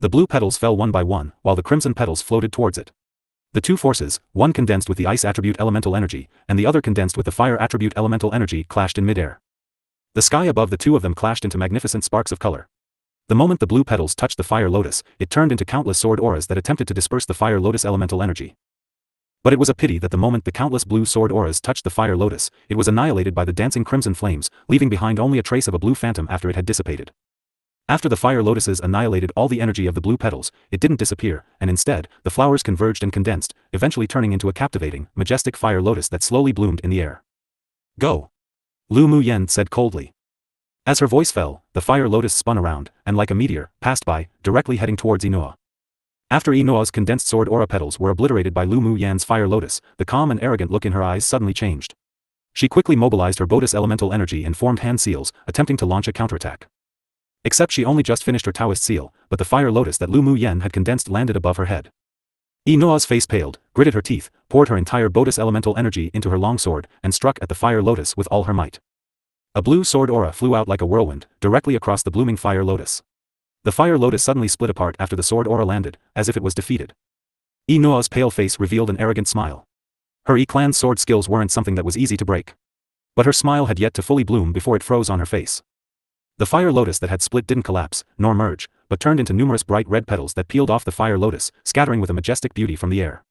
The blue petals fell one by one, while the crimson petals floated towards it. The two forces, one condensed with the ice attribute elemental energy, and the other condensed with the fire attribute elemental energy, clashed in midair. The sky above the two of them clashed into magnificent sparks of color. The moment the blue petals touched the fire lotus, it turned into countless sword auras that attempted to disperse the fire lotus elemental energy. But it was a pity that the moment the countless blue sword auras touched the fire lotus, it was annihilated by the dancing crimson flames, leaving behind only a trace of a blue phantom after it had dissipated. After the fire lotuses annihilated all the energy of the blue petals, it didn't disappear, and instead, the flowers converged and condensed, eventually turning into a captivating, majestic fire lotus that slowly bloomed in the air. Go! Lu Muyen said coldly. As her voice fell, the fire lotus spun around, and like a meteor, passed by, directly heading towards Inoa. After Inoa's condensed sword aura petals were obliterated by Lu Muyen's fire lotus, the calm and arrogant look in her eyes suddenly changed. She quickly mobilized her Bodis elemental energy and formed hand seals, attempting to launch a counterattack. Except she only just finished her Taoist seal, but the fire lotus that Lu Muyen had condensed landed above her head. Inoa's face paled, gritted her teeth, poured her entire Bodis elemental energy into her longsword, and struck at the fire lotus with all her might. A blue sword aura flew out like a whirlwind, directly across the blooming fire lotus. The fire lotus suddenly split apart after the sword aura landed, as if it was defeated. Inoa's pale face revealed an arrogant smile. Her E-clan sword skills weren't something that was easy to break. But her smile had yet to fully bloom before it froze on her face. The fire lotus that had split didn't collapse, nor merge, but turned into numerous bright red petals that peeled off the fire lotus, scattering with a majestic beauty from the air.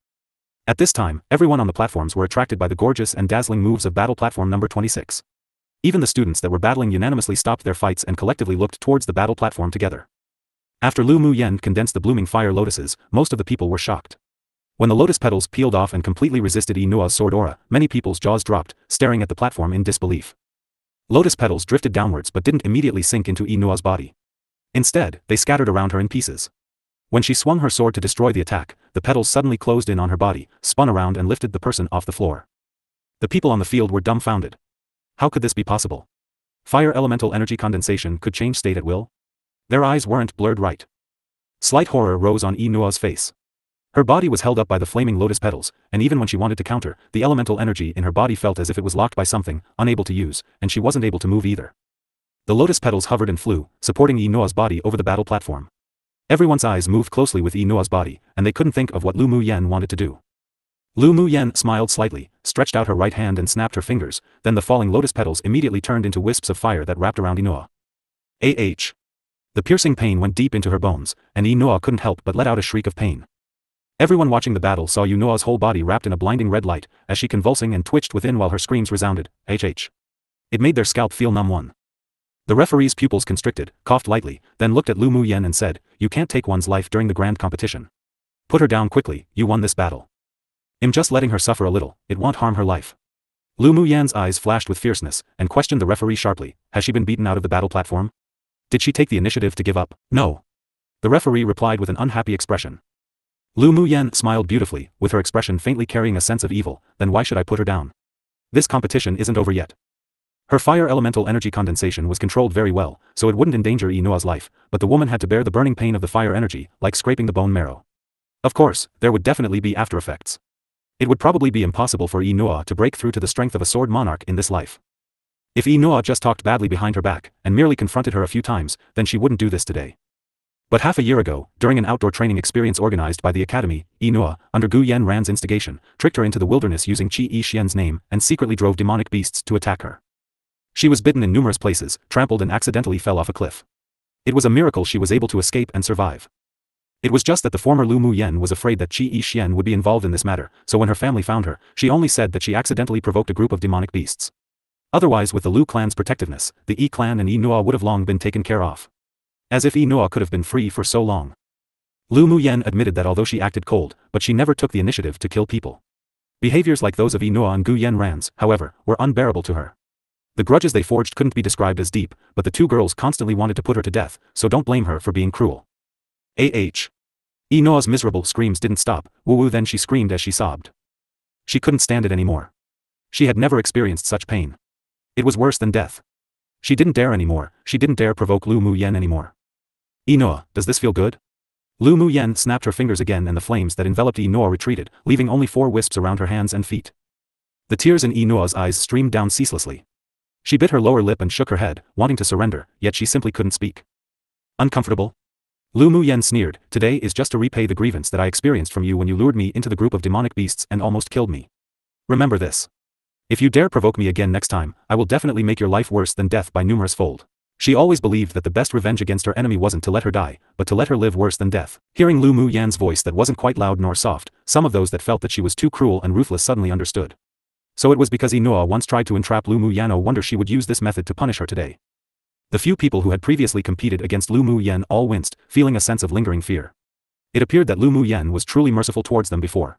At this time, everyone on the platforms were attracted by the gorgeous and dazzling moves of battle platform number 26. Even the students that were battling unanimously stopped their fights and collectively looked towards the battle platform together. After Lu Muyen condensed the blooming fire lotuses, most of the people were shocked. When the lotus petals peeled off and completely resisted Inoa's sword aura, many people's jaws dropped, staring at the platform in disbelief. Lotus petals drifted downwards but didn't immediately sink into Inoa's body. Instead, they scattered around her in pieces. When she swung her sword to destroy the attack, the petals suddenly closed in on her body, spun around and lifted the person off the floor. The people on the field were dumbfounded. How could this be possible? Fire elemental energy condensation could change state at will? Their eyes weren't blurred right. Slight horror rose on Inoa's face. Her body was held up by the flaming lotus petals, and even when she wanted to counter, the elemental energy in her body felt as if it was locked by something, unable to use, and she wasn't able to move either. The lotus petals hovered and flew, supporting Inoa's body over the battle platform. Everyone's eyes moved closely with Inoa's body, and they couldn't think of what Lu Muyen wanted to do. Lu Muyen smiled slightly, stretched out her right hand and snapped her fingers, then the falling lotus petals immediately turned into wisps of fire that wrapped around Inoa. The piercing pain went deep into her bones, and Inoa couldn't help but let out a shriek of pain. Everyone watching the battle saw Inoa's whole body wrapped in a blinding red light, as she convulsing and twitched within while her screams resounded, It made their scalp feel numb. The referee's pupils constricted, coughed lightly, then looked at Lu Muyen and said, "You can't take one's life during the grand competition. Put her down quickly, you won this battle. I'm just letting her suffer a little, it won't harm her life." Lu Muyen's eyes flashed with fierceness, and questioned the referee sharply, "Has she been beaten out of the battle platform? Did she take the initiative to give up?" "No." The referee replied with an unhappy expression. Lu Muyen smiled beautifully, with her expression faintly carrying a sense of evil. "Then why should I put her down? This competition isn't over yet." Her fire elemental energy condensation was controlled very well, so it wouldn't endanger Inoa's life, but the woman had to bear the burning pain of the fire energy, like scraping the bone marrow. Of course, there would definitely be after effects. It would probably be impossible for Inoa to break through to the strength of a sword monarch in this life. If Inoa just talked badly behind her back, and merely confronted her a few times, then she wouldn't do this today. But half a year ago, during an outdoor training experience organized by the Academy, Inoa, under Gu Yanran's instigation, tricked her into the wilderness using Qi Yixian's name, and secretly drove demonic beasts to attack her. She was bitten in numerous places, trampled and accidentally fell off a cliff. It was a miracle she was able to escape and survive. It was just that the former Lu Muyen was afraid that Qi Yixian would be involved in this matter, so when her family found her, she only said that she accidentally provoked a group of demonic beasts. Otherwise, with the Lu clan's protectiveness, the Yi clan and Inoa would have long been taken care of. As if Inoa could have been free for so long. Lu Muyen admitted that although she acted cold, but she never took the initiative to kill people. Behaviors like those of Inoa and Gu Yanran's, however, were unbearable to her. The grudges they forged couldn't be described as deep, but the two girls constantly wanted to put her to death, so don't blame her for being cruel. Inoa's miserable screams didn't stop. Woo-woo, then she screamed as she sobbed. She couldn't stand it anymore. She had never experienced such pain. It was worse than death. She didn't dare anymore, she didn't dare provoke Lu Muyen anymore. "Inoa, does this feel good?" Lu Muyen snapped her fingers again and the flames that enveloped Inoa retreated, leaving only 4 wisps around her hands and feet. The tears in Inoa's eyes streamed down ceaselessly. She bit her lower lip and shook her head, wanting to surrender, yet she simply couldn't speak. "Uncomfortable?" Lu Muyen sneered, today is just to repay the grievance that I experienced from you when you lured me into the group of demonic beasts and almost killed me. Remember this. If you dare provoke me again next time, I will definitely make your life worse than death by numerous fold. She always believed that the best revenge against her enemy wasn't to let her die, but to let her live worse than death. Hearing Lu Muyen's voice that wasn't quite loud nor soft, some of those that felt that she was too cruel and ruthless suddenly understood. So it was because Inoa once tried to entrap Lu Muyen. No wonder she would use this method to punish her today. The few people who had previously competed against Lu Muyen all winced, feeling a sense of lingering fear. It appeared that Lu Muyen was truly merciful towards them before.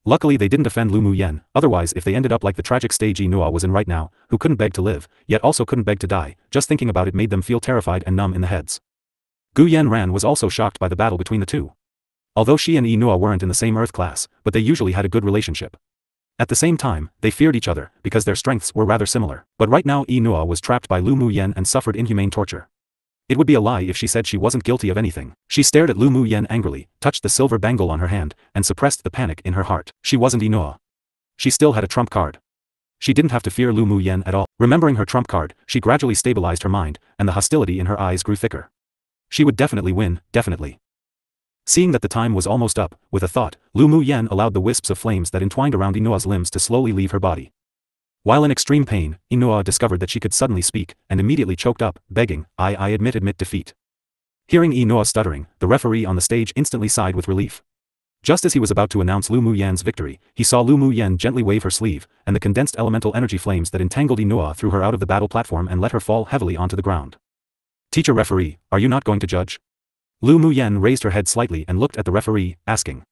Luckily they didn't offend Lu Muyen, otherwise if they ended up like the tragic stage Inoa was in right now, who couldn't beg to live, yet also couldn't beg to die, just thinking about it made them feel terrified and numb in the heads. Gu Yanran was also shocked by the battle between the two. Although she and Inoa weren't in the same Earth class, but they usually had a good relationship. At the same time, they feared each other, because their strengths were rather similar. But right now Inoa was trapped by Lu Muyen and suffered inhumane torture. It would be a lie if she said she wasn't guilty of anything. She stared at Lu Muyen angrily, touched the silver bangle on her hand, and suppressed the panic in her heart. She wasn't Inoa. She still had a trump card. She didn't have to fear Lu Muyen at all. Remembering her trump card, she gradually stabilized her mind, and the hostility in her eyes grew thicker. She would definitely win, definitely. Seeing that the time was almost up, with a thought, Lu Muyen allowed the wisps of flames that entwined around Inoa's limbs to slowly leave her body. While in extreme pain, Inoa discovered that she could suddenly speak, and immediately choked up, begging, I admit defeat. Hearing Inoa stuttering, the referee on the stage instantly sighed with relief. Just as he was about to announce Lu Muyen's victory, he saw Lu Muyen gently wave her sleeve, and the condensed elemental energy flames that entangled Inoa threw her out of the battle platform and let her fall heavily onto the ground. Teacher referee, are you not going to judge? Lu Muyen raised her head slightly and looked at the referee, asking.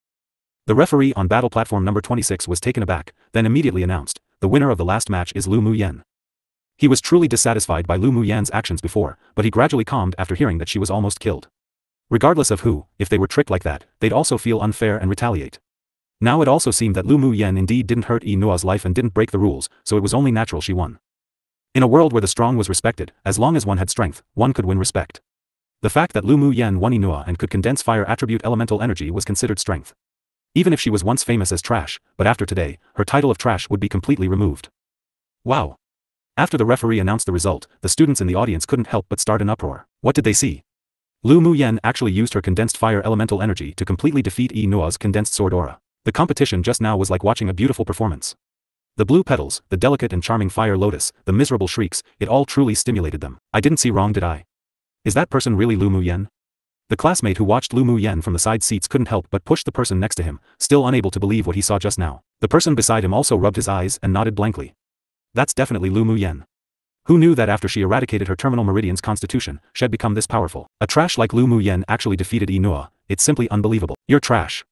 The referee on battle platform number 26 was taken aback, then immediately announced, the winner of the last match is Lu Muyen. He was truly dissatisfied by Lu Muyen's actions before, but he gradually calmed after hearing that she was almost killed. Regardless of who, if they were tricked like that, they'd also feel unfair and retaliate. Now it also seemed that Lu Muyen indeed didn't hurt Inoa's life and didn't break the rules, so it was only natural she won. In a world where the strong was respected, as long as one had strength, one could win respect. The fact that Lu Muyen won Inoa and could condense fire attribute elemental energy was considered strength. Even if she was once famous as trash, but after today, her title of trash would be completely removed. Wow. After the referee announced the result, the students in the audience couldn't help but start an uproar. What did they see? Lu Muyen actually used her condensed fire elemental energy to completely defeat Inoa's condensed sword aura. The competition just now was like watching a beautiful performance. The blue petals, the delicate and charming fire lotus, the miserable shrieks, it all truly stimulated them. I didn't see wrong, did I? Is that person really Lu Muyen? The classmate who watched Lu Muyen from the side seats couldn't help but push the person next to him, still unable to believe what he saw just now. The person beside him also rubbed his eyes and nodded blankly. That's definitely Lu Muyen. Who knew that after she eradicated her terminal meridian's constitution, she'd become this powerful? A trash like Lu Muyen actually defeated Inoa. It's simply unbelievable. You're trash.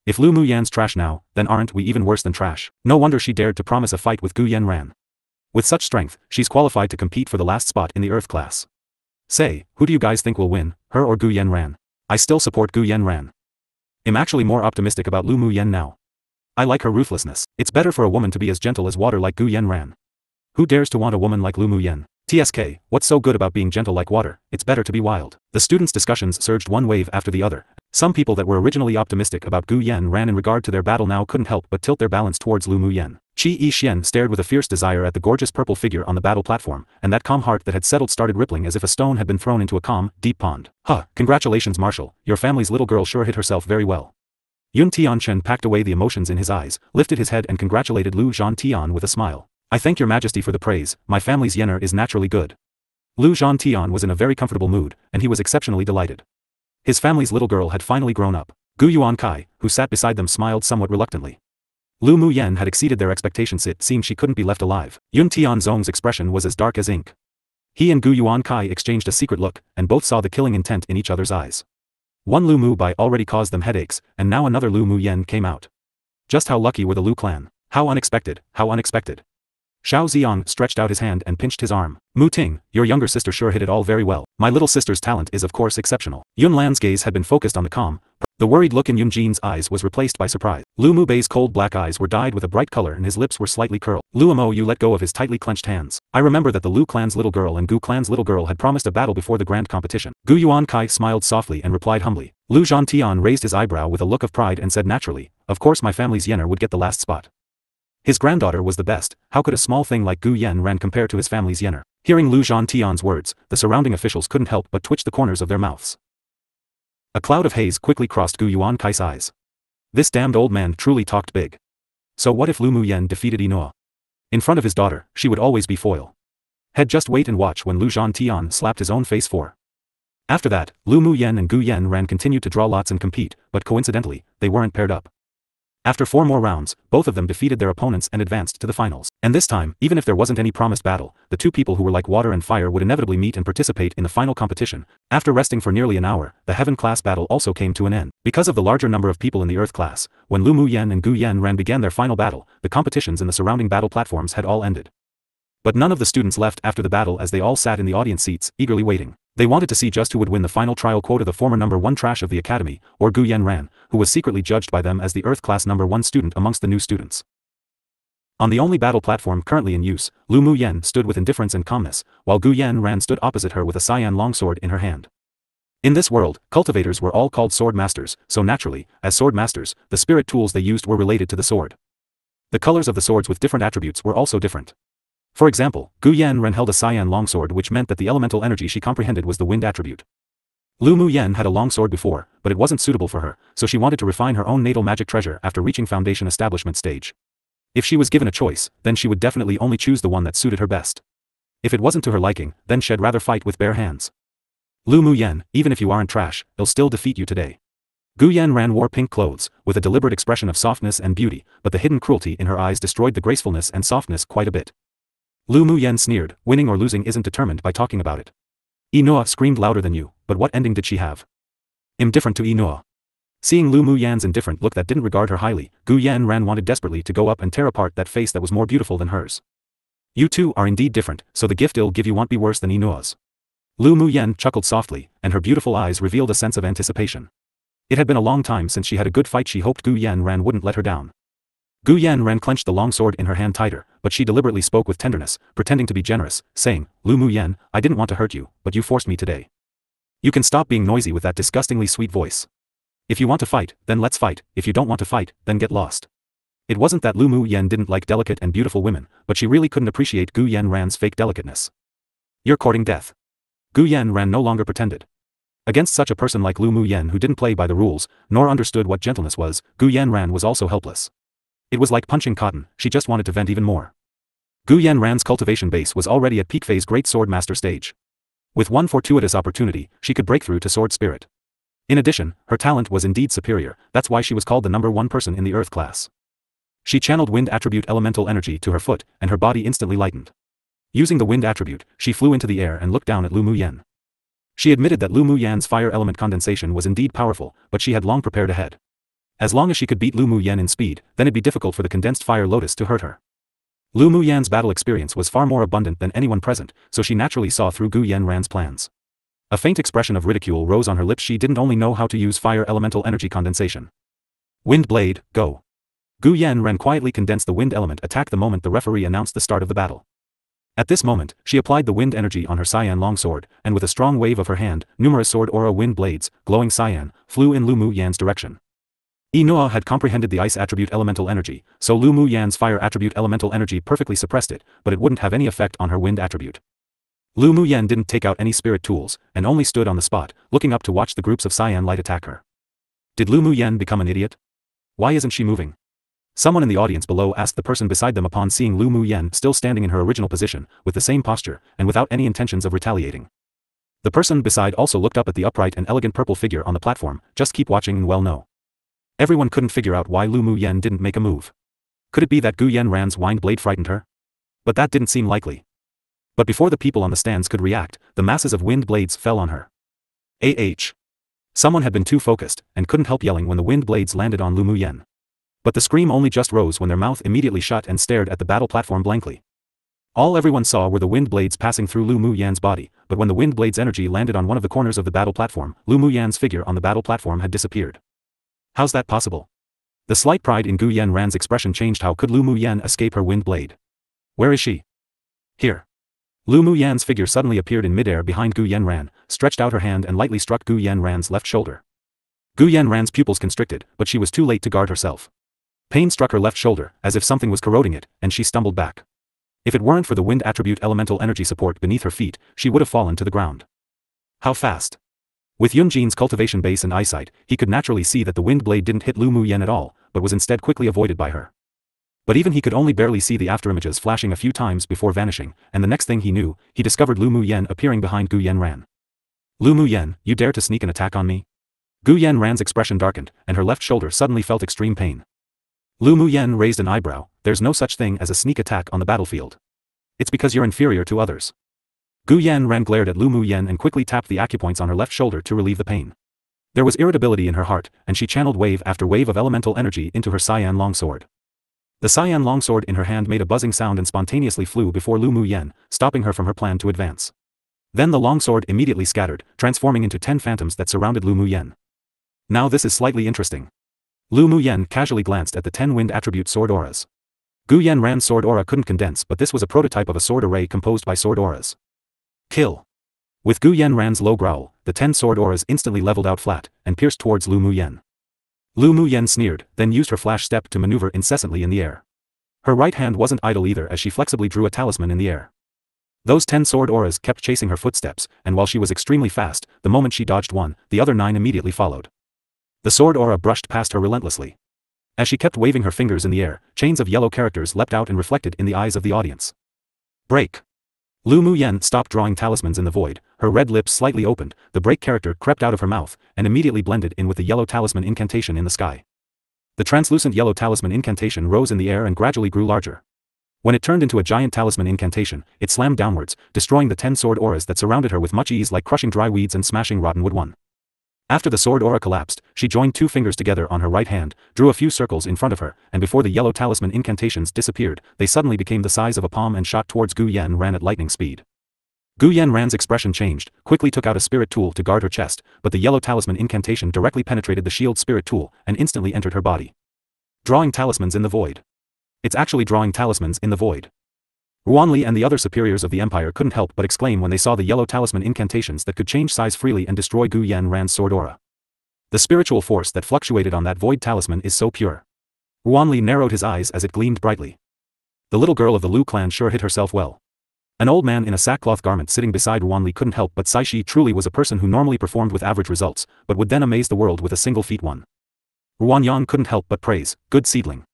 If Lu Muyen's trash now, then aren't we even worse than trash? No wonder she dared to promise a fight with Gu Yanran. With such strength, she's qualified to compete for the last spot in the Earth class. Say, who do you guys think will win, her or Gu Yanran? I still support Gu Yanran. I'm actually more optimistic about Lu Muyen now. I like her ruthlessness. It's better for a woman to be as gentle as water like Gu Yanran. Who dares to want a woman like Lu Muyen? TSK, what's so good about being gentle like water? It's better to be wild. The students' discussions surged one wave after the other. Some people that were originally optimistic about Gu Yanran in regard to their battle now couldn't help but tilt their balance towards Lu Muyen. Qi Yixian stared with a fierce desire at the gorgeous purple figure on the battle platform, and that calm heart that had settled started rippling as if a stone had been thrown into a calm, deep pond. Congratulations Marshal, your family's little girl sure hit herself very well. Yun Tianchen packed away the emotions in his eyes, lifted his head and congratulated Lu Zhantian with a smile. I thank your majesty for the praise, my family's yener is naturally good. Lu Zhantian was in a very comfortable mood, and he was exceptionally delighted. His family's little girl had finally grown up. Gu Yuankai, who sat beside them smiled somewhat reluctantly. Lu Muyen had exceeded their expectations. It seemed she couldn't be left alive. Yun Tianzong's expression was as dark as ink. He and Gu Yuankai exchanged a secret look, and both saw the killing intent in each other's eyes. One Lu Mu Bai already caused them headaches, and now another Lu Muyen came out. Just how lucky were the Lu clan? How unexpected, how unexpected. Xiao Ziong stretched out his hand and pinched his arm. Mu Ting, your younger sister sure hit it all very well. My little sister's talent is of course exceptional. Yun Lan's gaze had been focused on the calm. The worried look in Yun Jin's eyes was replaced by surprise. Lu Mu Bei's cold black eyes were dyed with a bright color and his lips were slightly curled. Lu Amo you let go of his tightly clenched hands. I remember that the Lu clan's little girl and Gu clan's little girl had promised a battle before the grand competition. Gu Yuankai smiled softly and replied humbly. Lu Zhantian raised his eyebrow with a look of pride and said naturally, of course my family's yener would get the last spot. His granddaughter was the best, how could a small thing like Gu Yanran compare to his family's yener? Hearing Lu Zhantian's words, the surrounding officials couldn't help but twitch the corners of their mouths. A cloud of haze quickly crossed Gu Yuankai's eyes. This damned old man truly talked big. So what if Lu Muyen defeated Inoa? In front of his daughter, she would always be foil. He'd just wait and watch when Lu Zhantian slapped his own face for. After that, Lu Muyen and Gu Yan continued to draw lots and compete, but coincidentally, they weren't paired up. After 4 more rounds, both of them defeated their opponents and advanced to the finals. And this time, even if there wasn't any promised battle, the two people who were like water and fire would inevitably meet and participate in the final competition. After resting for nearly an hour, the Heaven class battle also came to an end. Because of the larger number of people in the Earth class, when Lu Muyen and Gu Yan began their final battle, the competitions in the surrounding battle platforms had all ended. But none of the students left after the battle as they all sat in the audience seats, eagerly waiting. They wanted to see just who would win the final trial quota, the former number 1 trash of the academy, or Gu Yan, who was secretly judged by them as the Earth class number 1 student amongst the new students. On the only battle platform currently in use, Lu Muyen stood with indifference and calmness, while Gu Yan stood opposite her with a cyan longsword in her hand. In this world, cultivators were all called sword masters, so naturally, as sword masters, the spirit tools they used were related to the sword. The colors of the swords with different attributes were also different. For example, Gu Yan held a cyan longsword, which meant that the elemental energy she comprehended was the wind attribute. Lu Muyen had a longsword before, but it wasn't suitable for her, so she wanted to refine her own natal magic treasure after reaching foundation establishment stage. If she was given a choice, then she would definitely only choose the one that suited her best. If it wasn't to her liking, then she'd rather fight with bare hands. Lu Muyen, even if you aren't trash, I'll still defeat you today. Gu Yan wore pink clothes, with a deliberate expression of softness and beauty, but the hidden cruelty in her eyes destroyed the gracefulness and softness quite a bit. Lu Muyen sneered, winning or losing isn't determined by talking about it. Inoa screamed louder than you, but what ending did she have? Indifferent to Inoa. Seeing Lu Muyen's indifferent look that didn't regard her highly, Gu Yan wanted desperately to go up and tear apart that face that was more beautiful than hers. You two are indeed different, so the gift I'll give you won't be worse than Inoa's. Lu Muyen chuckled softly, and her beautiful eyes revealed a sense of anticipation. It had been a long time since she had a good fight. She hoped Gu Yan wouldn't let her down. Gu Yan clenched the long sword in her hand tighter, but she deliberately spoke with tenderness, pretending to be generous, saying, Lu Muyen, I didn't want to hurt you, but you forced me today. You can stop being noisy with that disgustingly sweet voice. If you want to fight, then let's fight. If you don't want to fight, then get lost. It wasn't that Lu Muyen didn't like delicate and beautiful women, but she really couldn't appreciate Gu Yan's fake delicateness. You're courting death. Gu Yan no longer pretended. Against such a person like Lu Muyen who didn't play by the rules, nor understood what gentleness was, Gu Yan was also helpless. It was like punching cotton, she just wanted to vent even more. Gu Yan's cultivation base was already at peak phase great sword master stage. With one fortuitous opportunity, she could break through to sword spirit. In addition, her talent was indeed superior, that's why she was called the number 1 person in the Earth class. She channeled wind attribute elemental energy to her foot, and her body instantly lightened. Using the wind attribute, she flew into the air and looked down at Lu Muyen. She admitted that Lu Muyen's fire element condensation was indeed powerful, but she had long prepared ahead. As long as she could beat Lu Muyen in speed, then it'd be difficult for the condensed fire lotus to hurt her. Lu Muyen's battle experience was far more abundant than anyone present, so she naturally saw through Gu Yan's plans. A faint expression of ridicule rose on her lips. She didn't only know how to use fire elemental energy condensation. Wind blade, go. Gu Yan quietly condensed the wind element attack the moment the referee announced the start of the battle. At this moment, she applied the wind energy on her cyan longsword, and with a strong wave of her hand, numerous sword aura wind blades, glowing cyan, flew in Lu Muyen's direction. Inoa had comprehended the ice attribute elemental energy, so Lu Muyen's fire attribute elemental energy perfectly suppressed it, but it wouldn't have any effect on her wind attribute. Lu Muyen didn't take out any spirit tools, and only stood on the spot, looking up to watch the groups of cyan light attack her. Did Lu Muyen become an idiot? Why isn't she moving? Someone in the audience below asked the person beside them upon seeing Lu Muyen still standing in her original position, with the same posture, and without any intentions of retaliating. The person beside also looked up at the upright and elegant purple figure on the platform. Just keep watching and well no. Everyone couldn't figure out why Lu Muyen didn't make a move. Could it be that Gu Yan's wind blade frightened her? But that didn't seem likely. But before the people on the stands could react, the masses of wind blades fell on her. Someone had been too focused, and couldn't help yelling when the wind blades landed on Lu Muyen. But the scream only just rose when their mouth immediately shut and stared at the battle platform blankly. All everyone saw were the wind blades passing through Lu Muyen's body, but when the wind blade's energy landed on one of the corners of the battle platform, Lu Muyen's figure on the battle platform had disappeared. How's that possible? The slight pride in Gu Yan's expression changed. How could Lu Muyen escape her wind blade? Where is she? Here. Lu Muyen's figure suddenly appeared in midair behind Gu Yan, stretched out her hand and lightly struck Gu Yan's left shoulder. Gu Yan's pupils constricted, but she was too late to guard herself. Pain struck her left shoulder, as if something was corroding it, and she stumbled back. If it weren't for the wind attribute elemental energy support beneath her feet, she would have fallen to the ground. How fast? With Yunjin's cultivation base and eyesight, he could naturally see that the wind blade didn't hit Lu Muyen at all, but was instead quickly avoided by her. But even he could only barely see the afterimages flashing a few times before vanishing, and the next thing he knew, he discovered Lu Muyen appearing behind Gu Yanran. Lu Muyen, you dare to sneak an attack on me? Gu Yanran's expression darkened, and her left shoulder suddenly felt extreme pain. Lu Muyen raised an eyebrow. There's no such thing as a sneak attack on the battlefield. It's because you're inferior to others. Gu Yanran glared at Lu Muyen and quickly tapped the acupoints on her left shoulder to relieve the pain. There was irritability in her heart, and she channeled wave after wave of elemental energy into her cyan longsword. The cyan longsword in her hand made a buzzing sound and spontaneously flew before Lu Muyen, stopping her from her plan to advance. Then the longsword immediately scattered, transforming into 10 phantoms that surrounded Lu Muyen. Now this is slightly interesting. Lu Muyen casually glanced at the 10 wind attribute sword auras. Gu Yanran's sword aura couldn't condense, but this was a prototype of a sword array composed by sword auras. Kill. With Gu Yanran's low growl, the 10 sword auras instantly leveled out flat, and pierced towards Lu Muyen. Lu Muyen sneered, then used her flash step to maneuver incessantly in the air. Her right hand wasn't idle either as she flexibly drew a talisman in the air. Those 10 sword auras kept chasing her footsteps, and while she was extremely fast, the moment she dodged one, the other 9 immediately followed. The sword aura brushed past her relentlessly. As she kept waving her fingers in the air, chains of yellow characters leapt out and reflected in the eyes of the audience. Break. Lu Muyen stopped drawing talismans in the void, her red lips slightly opened, the break character crept out of her mouth, and immediately blended in with the yellow talisman incantation in the sky. The translucent yellow talisman incantation rose in the air and gradually grew larger. When it turned into a giant talisman incantation, it slammed downwards, destroying the 10 sword auras that surrounded her with much ease like crushing dry weeds and smashing rotten wood. After the sword aura collapsed, she joined 2 fingers together on her right hand, drew a few circles in front of her, and before the yellow talisman incantations disappeared, they suddenly became the size of a palm and shot towards Gu Yanran at lightning speed. Gu Yanran's expression changed, quickly took out a spirit tool to guard her chest, but the yellow talisman incantation directly penetrated the shield spirit tool, and instantly entered her body. Drawing talismans in the void. It's actually drawing talismans in the void. Ruanli and the other superiors of the empire couldn't help but exclaim when they saw the yellow talisman incantations that could change size freely and destroy Gu Yanran's sword aura. The spiritual force that fluctuated on that void talisman is so pure. Ruanli narrowed his eyes as it gleamed brightly. The little girl of the Lu clan sure hit herself well. An old man in a sackcloth garment sitting beside Ruanli couldn't help but sigh. She truly was a person who normally performed with average results, but would then amaze the world with a single feat. Ruanyang couldn't help but praise, good seedling.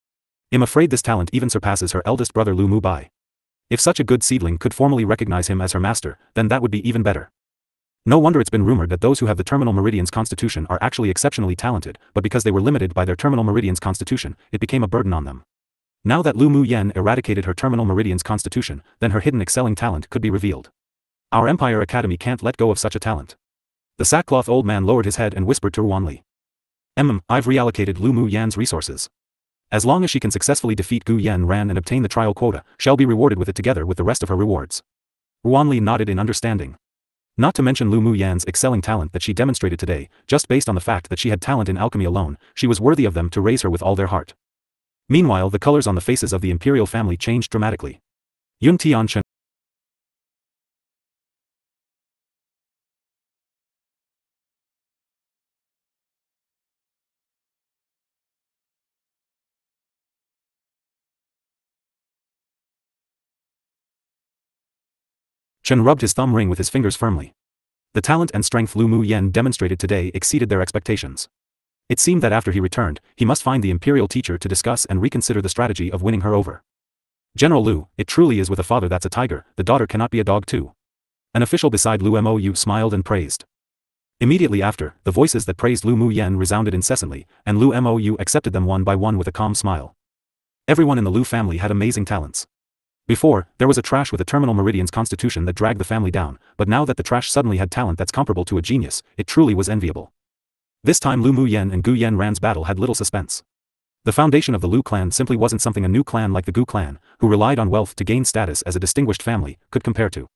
I'm afraid this talent even surpasses her eldest brother Lu Mubai. If such a good seedling could formally recognize him as her master, then that would be even better. No wonder it's been rumored that those who have the terminal meridian's constitution are actually exceptionally talented, but because they were limited by their terminal meridian's constitution, it became a burden on them. Now that Lu Muyen eradicated her terminal meridian's constitution, then her hidden excelling talent could be revealed. Our Empire Academy can't let go of such a talent. The sackcloth old man lowered his head and whispered to Ruanli. I've reallocated Lu Muyen's resources. As long as she can successfully defeat Gu Yanran and obtain the trial quota, she'll be rewarded with it together with the rest of her rewards. Ruanli nodded in understanding. Not to mention Lu Muyen's excelling talent that she demonstrated today, just based on the fact that she had talent in alchemy alone, she was worthy of them to raise her with all their heart. Meanwhile, the colors on the faces of the imperial family changed dramatically. Yun Tianchen rubbed his thumb ring with his fingers firmly. The talent and strength Lu Muyen demonstrated today exceeded their expectations. It seemed that after he returned, he must find the imperial teacher to discuss and reconsider the strategy of winning her over. General Lu, it truly is with a father that's a tiger, the daughter cannot be a dog too. An official beside Lu Mou smiled and praised. Immediately after, the voices that praised Lu Muyen resounded incessantly, and Lu Mou accepted them one by one with a calm smile. Everyone in the Lu family had amazing talents. Before, there was a trash with a terminal meridian's constitution that dragged the family down, but now that the trash suddenly had talent that's comparable to a genius, it truly was enviable. This time Lu Muyen and Gu Yanran's battle had little suspense. The foundation of the Lu clan simply wasn't something a new clan like the Gu clan, who relied on wealth to gain status as a distinguished family, could compare to.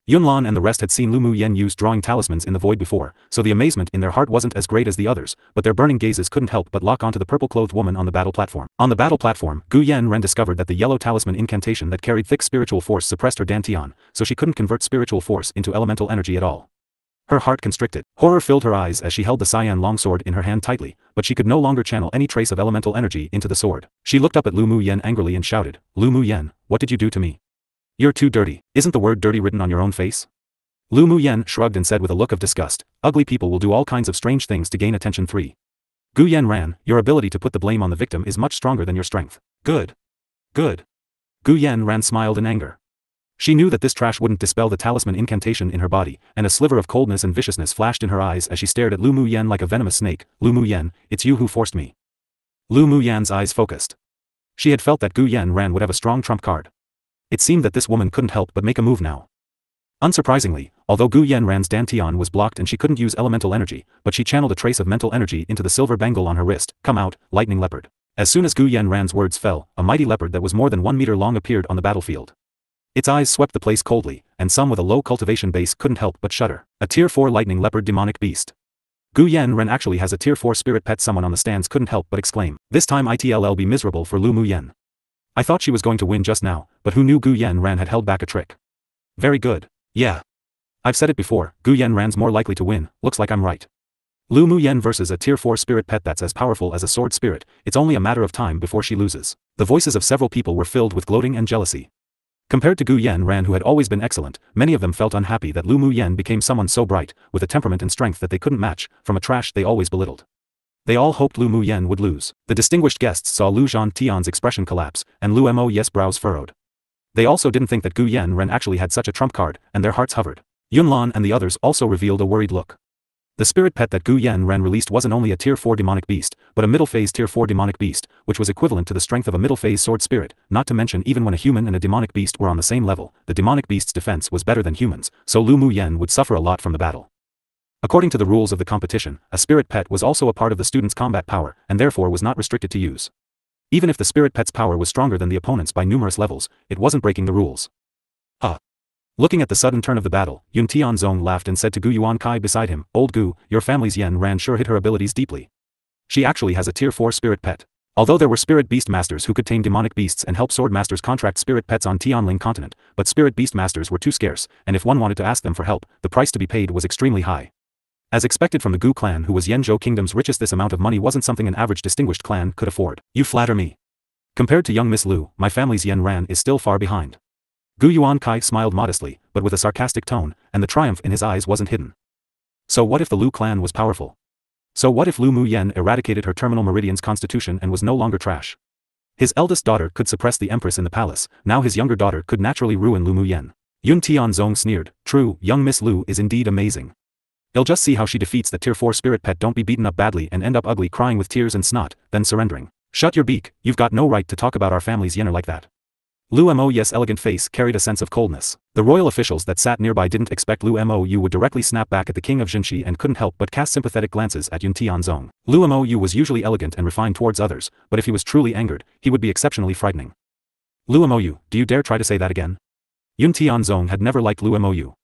Yunlan and the rest had seen Lu Muyen use drawing talismans in the void before, so the amazement in their heart wasn't as great as the others, but their burning gazes couldn't help but lock onto the purple-clothed woman on the battle platform. On the battle platform, Gu Yanran discovered that the yellow talisman incantation that carried thick spiritual force suppressed her dantian, so she couldn't convert spiritual force into elemental energy at all. Her heart constricted. Horror filled her eyes as she held the cyan longsword in her hand tightly, but she could no longer channel any trace of elemental energy into the sword. She looked up at Lu Muyen angrily and shouted, "Lu Muyen, what did you do to me? You're too dirty. Isn't the word dirty written on your own face? Lu Muyen shrugged and said with a look of disgust, ugly people will do all kinds of strange things to gain attention. 3. Gu Yanran, your ability to put the blame on the victim is much stronger than your strength. Good. Good. Gu Yanran smiled in anger. She knew that this trash wouldn't dispel the talisman incantation in her body, and a sliver of coldness and viciousness flashed in her eyes as she stared at Lu Muyen like a venomous snake. Lu Muyen, it's you who forced me. Lu Muyen's eyes focused. She had felt that Gu Yanran would have a strong trump card. It seemed that this woman couldn't help but make a move now. Unsurprisingly, although Gu Yanran's dantian was blocked and she couldn't use elemental energy, but she channeled a trace of mental energy into the silver bangle on her wrist. Come out, lightning leopard. As soon as Gu Yanran's words fell, a mighty leopard that was more than 1 meter long appeared on the battlefield. Its eyes swept the place coldly, and some with a low cultivation base couldn't help but shudder. A tier 4 lightning leopard demonic beast. Gu Yanran actually has a tier 4 spirit pet. Someone on the stands couldn't help but exclaim. This time it'll be miserable for Lu Muyen. I thought she was going to win just now, but who knew Gu Yanran had held back a trick. Very good. Yeah. I've said it before, Gu Yanran's more likely to win, looks like I'm right. Lu Muyen versus a tier 4 spirit pet that's as powerful as a sword spirit, it's only a matter of time before she loses. The voices of several people were filled with gloating and jealousy. Compared to Gu Yanran, who had always been excellent, many of them felt unhappy that Lu Muyen became someone so bright, with a temperament and strength that they couldn't match, from a trash they always belittled. They all hoped Lu Muyen would lose. The distinguished guests saw Lu Zhantian's expression collapse, and Lu Mo's brows furrowed. They also didn't think that Gu Yanran actually had such a trump card, and their hearts hovered. Yunlan and the others also revealed a worried look. The spirit pet that Gu Yanran released wasn't only a tier 4 demonic beast, but a middle phase tier 4 demonic beast, which was equivalent to the strength of a middle phase sword spirit, not to mention even when a human and a demonic beast were on the same level, the demonic beast's defense was better than humans, so Lu Muyen would suffer a lot from the battle. According to the rules of the competition, a spirit pet was also a part of the student's combat power, and therefore was not restricted to use. Even if the spirit pet's power was stronger than the opponent's by numerous levels, it wasn't breaking the rules. Looking at the sudden turn of the battle, Yun Tianzong laughed and said to Gu Yuankai beside him, Old Gu, your family's Yanran sure hid her abilities deeply. She actually has a tier 4 spirit pet. Although there were spirit beast masters who could tame demonic beasts and help sword masters contract spirit pets on Tianling continent, but spirit beast masters were too scarce, and if one wanted to ask them for help, the price to be paid was extremely high. As expected from the Gu clan, who was Yanzhou kingdom's richest, this amount of money wasn't something an average distinguished clan could afford. You flatter me. Compared to young Miss Lu, my family's Yanran is still far behind. Gu Yuankai smiled modestly, but with a sarcastic tone, and the triumph in his eyes wasn't hidden. So what if the Lu clan was powerful? So what if Lu Muyen eradicated her terminal meridian's constitution and was no longer trash? His eldest daughter could suppress the empress in the palace, now his younger daughter could naturally ruin Lu Muyen. Yun Tianzong sneered, true, young Miss Lu is indeed amazing. You'll just see how she defeats the tier 4 spirit pet. Don't be beaten up badly and end up ugly crying with tears and snot, then surrendering. Shut your beak, you've got no right to talk about our family's Yener like that. Lu Mo's elegant face carried a sense of coldness. The royal officials that sat nearby didn't expect Lu Mou would directly snap back at the king of Jinxi and couldn't help but cast sympathetic glances at Yun Tianzong. Lu Mou was usually elegant and refined towards others, but if he was truly angered, he would be exceptionally frightening. Lu Mou, do you dare try to say that again? Yun Tianzong had never liked Lu Mou.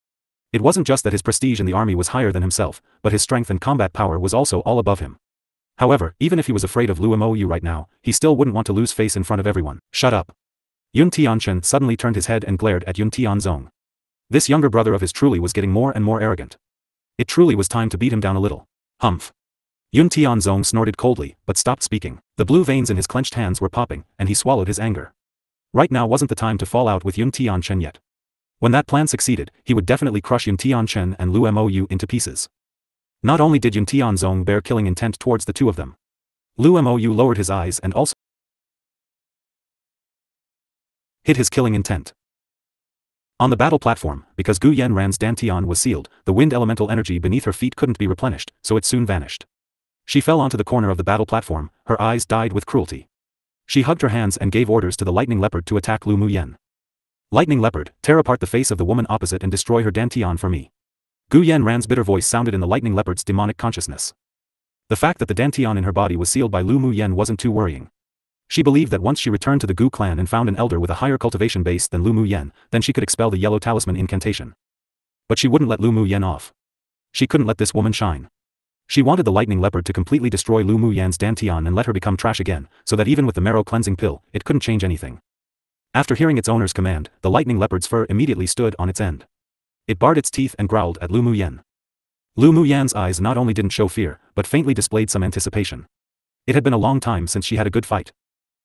It wasn't just that his prestige in the army was higher than himself, but his strength and combat power was also all above him. However, even if he was afraid of Lu Mou right now, he still wouldn't want to lose face in front of everyone. Shut up. Yun Tianchen suddenly turned his head and glared at Yun Tianzong. This younger brother of his truly was getting more and more arrogant. It truly was time to beat him down a little. Humph. Yun Tianzong snorted coldly, but stopped speaking. The blue veins in his clenched hands were popping, and he swallowed his anger. Right now wasn't the time to fall out with Yun Tianchen yet. When that plan succeeded, he would definitely crush Yun Tianchen and Lu Mou into pieces. Not only did Yun Tianzong bear killing intent towards the two of them. Lu Mou lowered his eyes and also hid his killing intent. On the battle platform, because Gu Yanran's dantian was sealed, the wind elemental energy beneath her feet couldn't be replenished, so it soon vanished. She fell onto the corner of the battle platform, her eyes dyed with cruelty. She hugged her hands and gave orders to the lightning leopard to attack Lu Muyen. Lightning leopard, tear apart the face of the woman opposite and destroy her dantian for me. Gu Yanran's bitter voice sounded in the lightning leopard's demonic consciousness. The fact that the dantian in her body was sealed by Lu Muyen wasn't too worrying. She believed that once she returned to the Gu clan and found an elder with a higher cultivation base than Lu Muyen, then she could expel the yellow talisman incantation. But she wouldn't let Lu Muyen off. She couldn't let this woman shine. She wanted the lightning leopard to completely destroy Lu Muyen's dantian and let her become trash again, so that even with the marrow cleansing pill, it couldn't change anything. After hearing its owner's command, the lightning leopard's fur immediately stood on its end. It bared its teeth and growled at Lu Muyen. Lu Muyen's eyes not only didn't show fear, but faintly displayed some anticipation. It had been a long time since she had a good fight.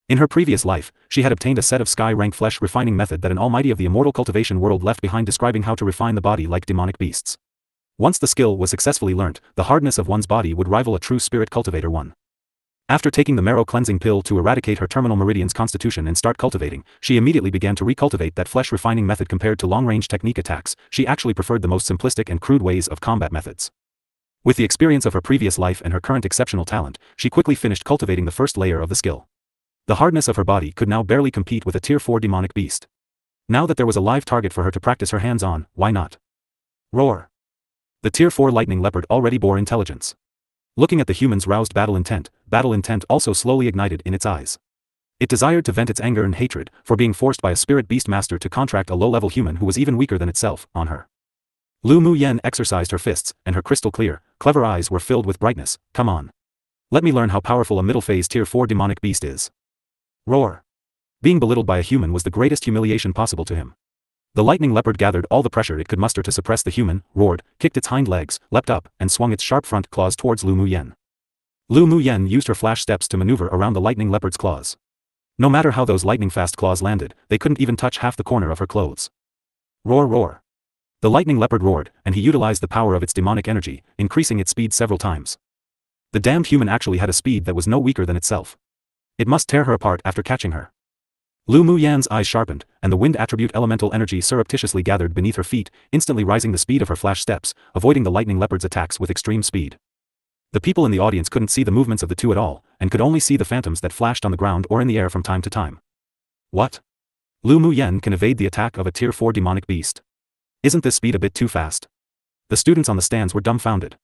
In her previous life, she had obtained a set of sky-rank flesh refining method that an almighty of the immortal cultivation world left behind, describing how to refine the body like demonic beasts. Once the skill was successfully learnt, the hardness of one's body would rival a true spirit cultivator one. After taking the marrow cleansing pill to eradicate her terminal meridian's constitution and start cultivating, she immediately began to recultivate that flesh refining method. Compared to long-range technique attacks, she actually preferred the most simplistic and crude ways of combat methods. With the experience of her previous life and her current exceptional talent, she quickly finished cultivating the first layer of the skill. The hardness of her body could now barely compete with a tier 4 demonic beast. Now that there was a live target for her to practice her hands on, why not? Roar. The tier 4 lightning leopard already bore intelligence. Looking at the human's roused battle intent also slowly ignited in its eyes. It desired to vent its anger and hatred for being forced by a spirit beast master to contract a low-level human who was even weaker than itself on her. Lu Mu Yen exercised her fists, and her crystal clear, clever eyes were filled with brightness. Come on. Let me learn how powerful a middle phase tier 4 demonic beast is. Roar. Being belittled by a human was the greatest humiliation possible to him. The lightning leopard gathered all the pressure it could muster to suppress the human, roared, kicked its hind legs, leapt up, and swung its sharp front claws towards Lu Mu Yen. Lu Mu Yen used her flash steps to maneuver around the lightning leopard's claws. No matter how those lightning-fast claws landed, they couldn't even touch half the corner of her clothes. Roar, roar. The lightning leopard roared, and he utilized the power of its demonic energy, increasing its speed several times. The damned human actually had a speed that was no weaker than itself. It must tear her apart after catching her. Lu Mu Yan's eyes sharpened, and the wind attribute elemental energy surreptitiously gathered beneath her feet, instantly rising the speed of her flash steps, avoiding the lightning leopard's attacks with extreme speed. The people in the audience couldn't see the movements of the two at all, and could only see the phantoms that flashed on the ground or in the air from time to time. What? Lu Mu Yen can evade the attack of a tier 4 demonic beast. Isn't this speed a bit too fast? The students on the stands were dumbfounded.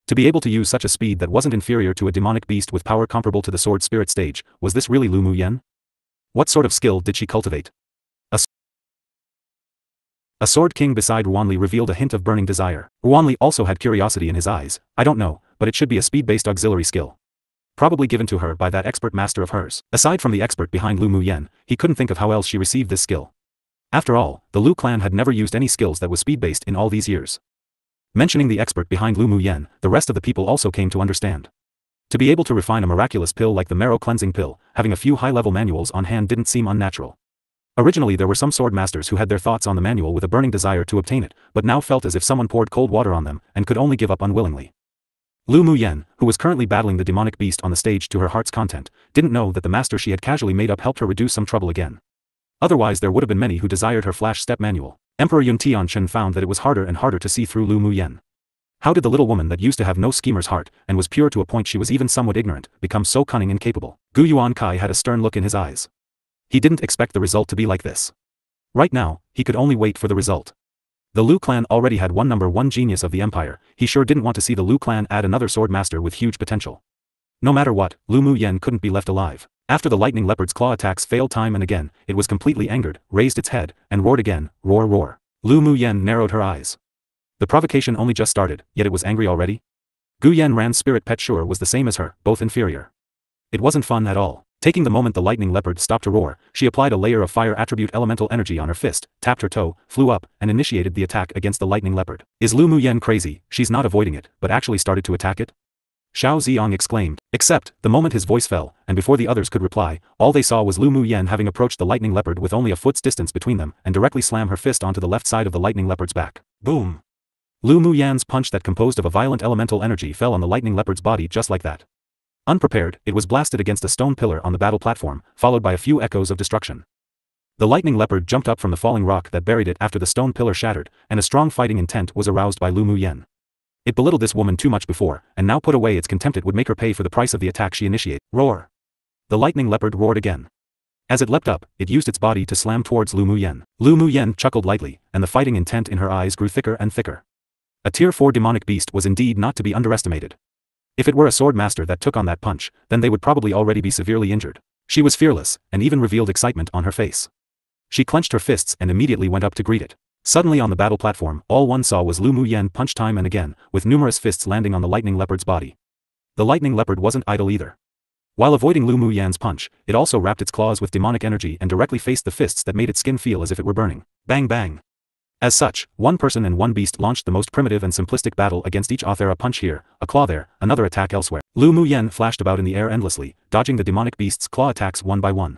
To be able to use such a speed that wasn't inferior to a demonic beast with power comparable to the sword spirit stage, was this really Lu Mu Yen? What sort of skill did she cultivate? A sword king beside Ruanli revealed a hint of burning desire. Ruanli also had curiosity in his eyes. I don't know, but it should be a speed-based auxiliary skill. Probably given to her by that expert master of hers. Aside from the expert behind Lu Mu Yen, he couldn't think of how else she received this skill. After all, the Lu clan had never used any skills that was speed-based in all these years. Mentioning the expert behind Lu Mu Yen, the rest of the people also came to understand. To be able to refine a miraculous pill like the marrow cleansing pill, having a few high-level manuals on hand didn't seem unnatural. Originally there were some sword masters who had their thoughts on the manual with a burning desire to obtain it, but now felt as if someone poured cold water on them, and could only give up unwillingly. Lu Mu Yen, who was currently battling the demonic beast on the stage to her heart's content, didn't know that the master she had casually made up helped her reduce some trouble again. Otherwise there would have been many who desired her flash step manual. Emperor Yun Tianchen found that it was harder and harder to see through Lu Mu Yen. How did the little woman that used to have no schemer's heart, and was pure to a point she was even somewhat ignorant, become so cunning and capable? Gu Yuan Kai had a stern look in his eyes. He didn't expect the result to be like this. Right now, he could only wait for the result. The Lu clan already had one number 1 genius of the empire, he sure didn't want to see the Lu clan add another sword master with huge potential. No matter what, Lu Mu Yen couldn't be left alive. After the lightning leopard's claw attacks failed time and again, it was completely angered, raised its head, and roared again, roar roar. Lu Mu Yen narrowed her eyes. The provocation only just started, yet it was angry already? Gu Yan Ran's spirit pet sure was the same as her, both inferior. It wasn't fun at all. Taking the moment the lightning leopard stopped to roar, she applied a layer of fire attribute elemental energy on her fist, tapped her toe, flew up, and initiated the attack against the lightning leopard. Is Lu Mu Yen crazy? She's not avoiding it, but actually started to attack it? Xiao Ziyang exclaimed. Except, the moment his voice fell, and before the others could reply, all they saw was Lu Mu Yen having approached the lightning leopard with only a foot's distance between them, and directly slam her fist onto the left side of the lightning leopard's back. Boom! Lu Mu Yan's punch that composed of a violent elemental energy fell on the lightning leopard's body just like that. Unprepared, it was blasted against a stone pillar on the battle platform, followed by a few echoes of destruction. The lightning leopard jumped up from the falling rock that buried it after the stone pillar shattered, and a strong fighting intent was aroused by Lu Mu Yen. It belittled this woman too much before, and now put away its contempt. It would make her pay for the price of the attack she initiated. Roar! The lightning leopard roared again. As it leapt up, it used its body to slam towards Lu Mu Yen. Lu Mu Yen chuckled lightly, and the fighting intent in her eyes grew thicker and thicker. A tier 4 demonic beast was indeed not to be underestimated. If it were a sword master that took on that punch, then they would probably already be severely injured. She was fearless, and even revealed excitement on her face. She clenched her fists and immediately went up to greet it. Suddenly on the battle platform, all one saw was Lu Mu Yen punch time and again, with numerous fists landing on the lightning leopard's body. The lightning leopard wasn't idle either. While avoiding Lu Mu Yan's punch, it also wrapped its claws with demonic energy and directly faced the fists that made its skin feel as if it were burning. Bang bang! As such, one person and one beast launched the most primitive and simplistic battle against each other, a punch here, a claw there, another attack elsewhere. Lu Muyen flashed about in the air endlessly, dodging the demonic beast's claw attacks one by one.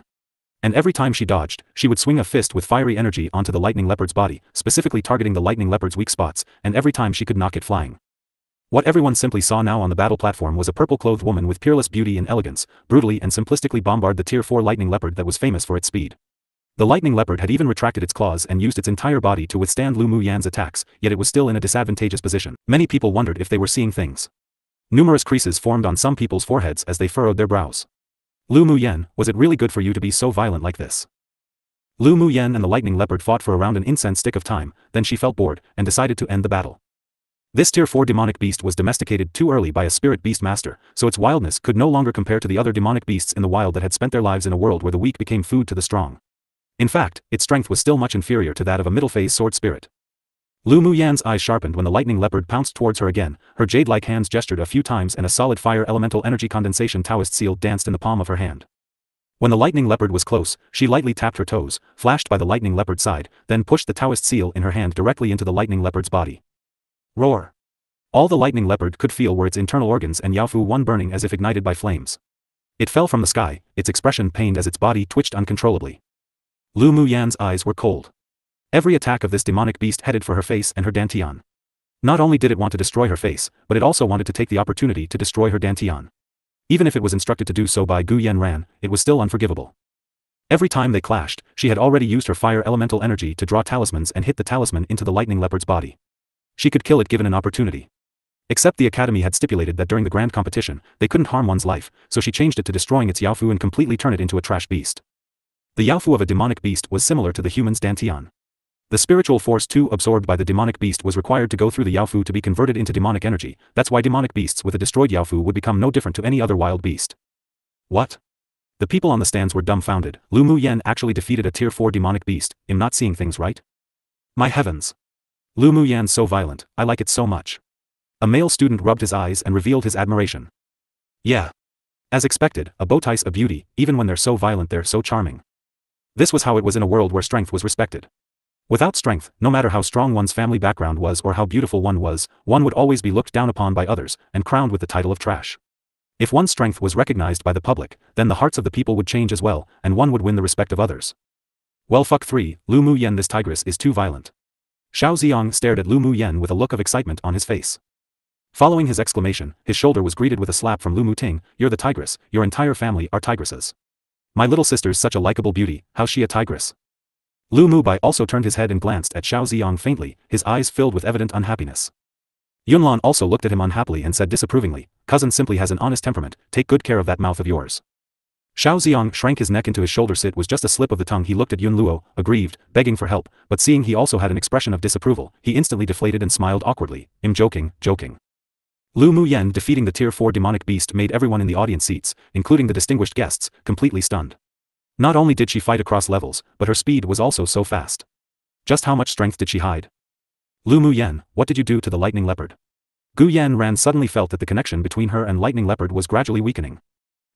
And every time she dodged, she would swing a fist with fiery energy onto the lightning leopard's body, specifically targeting the lightning leopard's weak spots, and every time she could knock it flying. What everyone simply saw now on the battle platform was a purple-clothed woman with peerless beauty and elegance, brutally and simplistically bombard the Tier 4 lightning leopard that was famous for its speed. The lightning leopard had even retracted its claws and used its entire body to withstand Lu Muyan's attacks, yet it was still in a disadvantageous position. Many people wondered if they were seeing things. Numerous creases formed on some people's foreheads as they furrowed their brows. Lu Muyen, was it really good for you to be so violent like this? Lu Muyen and the lightning leopard fought for around an incense stick of time, then she felt bored, and decided to end the battle. This Tier 4 demonic beast was domesticated too early by a spirit beast master, so its wildness could no longer compare to the other demonic beasts in the wild that had spent their lives in a world where the weak became food to the strong. In fact, its strength was still much inferior to that of a middle-phase sword spirit. Lu Muyan's eyes sharpened when the lightning leopard pounced towards her again, her jade-like hands gestured a few times and a solid fire elemental energy condensation Taoist seal danced in the palm of her hand. When the lightning leopard was close, she lightly tapped her toes, flashed by the lightning leopard's side, then pushed the Taoist seal in her hand directly into the lightning leopard's body. Roar! All the lightning leopard could feel were its internal organs and Yaofu one burning as if ignited by flames. It fell from the sky, its expression pained as its body twitched uncontrollably. Lu Muyan's eyes were cold. Every attack of this demonic beast headed for her face and her dantian. Not only did it want to destroy her face, but it also wanted to take the opportunity to destroy her dantian. Even if it was instructed to do so by Gu Yanran, it was still unforgivable. Every time they clashed, she had already used her fire elemental energy to draw talismans and hit the talisman into the lightning leopard's body. She could kill it given an opportunity. Except the Academy had stipulated that during the grand competition, they couldn't harm one's life, so she changed it to destroying its Yaofu and completely turn it into a trash beast. The Yaofu of a demonic beast was similar to the human's dantian. The spiritual force too absorbed by the demonic beast was required to go through the Yaofu to be converted into demonic energy, that's why demonic beasts with a destroyed Yaofu would become no different to any other wild beast. What? The people on the stands were dumbfounded. Lu Muyen actually defeated a Tier 4 demonic beast, I'm not seeing things right? My heavens! Lu Muyen's so violent, I like it so much. A male student rubbed his eyes and revealed his admiration. Yeah. As expected, a bowtie's a beauty, even when they're so violent they're so charming. This was how it was in a world where strength was respected. Without strength, no matter how strong one's family background was or how beautiful one was, one would always be looked down upon by others, and crowned with the title of trash. If one's strength was recognized by the public, then the hearts of the people would change as well, and one would win the respect of others. Well fuck 3, Lu Muyen, this tigress is too violent. Xiao Ziyang stared at Lu Muyen with a look of excitement on his face. Following his exclamation, his shoulder was greeted with a slap from Lu Muting, you're the tigress, your entire family are tigresses. My little sister's such a likable beauty, how's she a tigress? Lu Mubai also turned his head and glanced at Xiao Ziyang faintly, his eyes filled with evident unhappiness. Yunlan also looked at him unhappily and said disapprovingly, cousin simply has an honest temperament, take good care of that mouth of yours. Xiao Ziyang shrank his neck into his shoulder, it was just a slip of the tongue. He looked at Yun Luo, aggrieved, begging for help, but seeing he also had an expression of disapproval, he instantly deflated and smiled awkwardly, I'm joking. Lu Muyen defeating the Tier 4 demonic beast made everyone in the audience seats, including the distinguished guests, completely stunned. Not only did she fight across levels, but her speed was also so fast. Just how much strength did she hide? Lu Muyen, what did you do to the lightning leopard? Gu Yanran suddenly felt that the connection between her and lightning leopard was gradually weakening.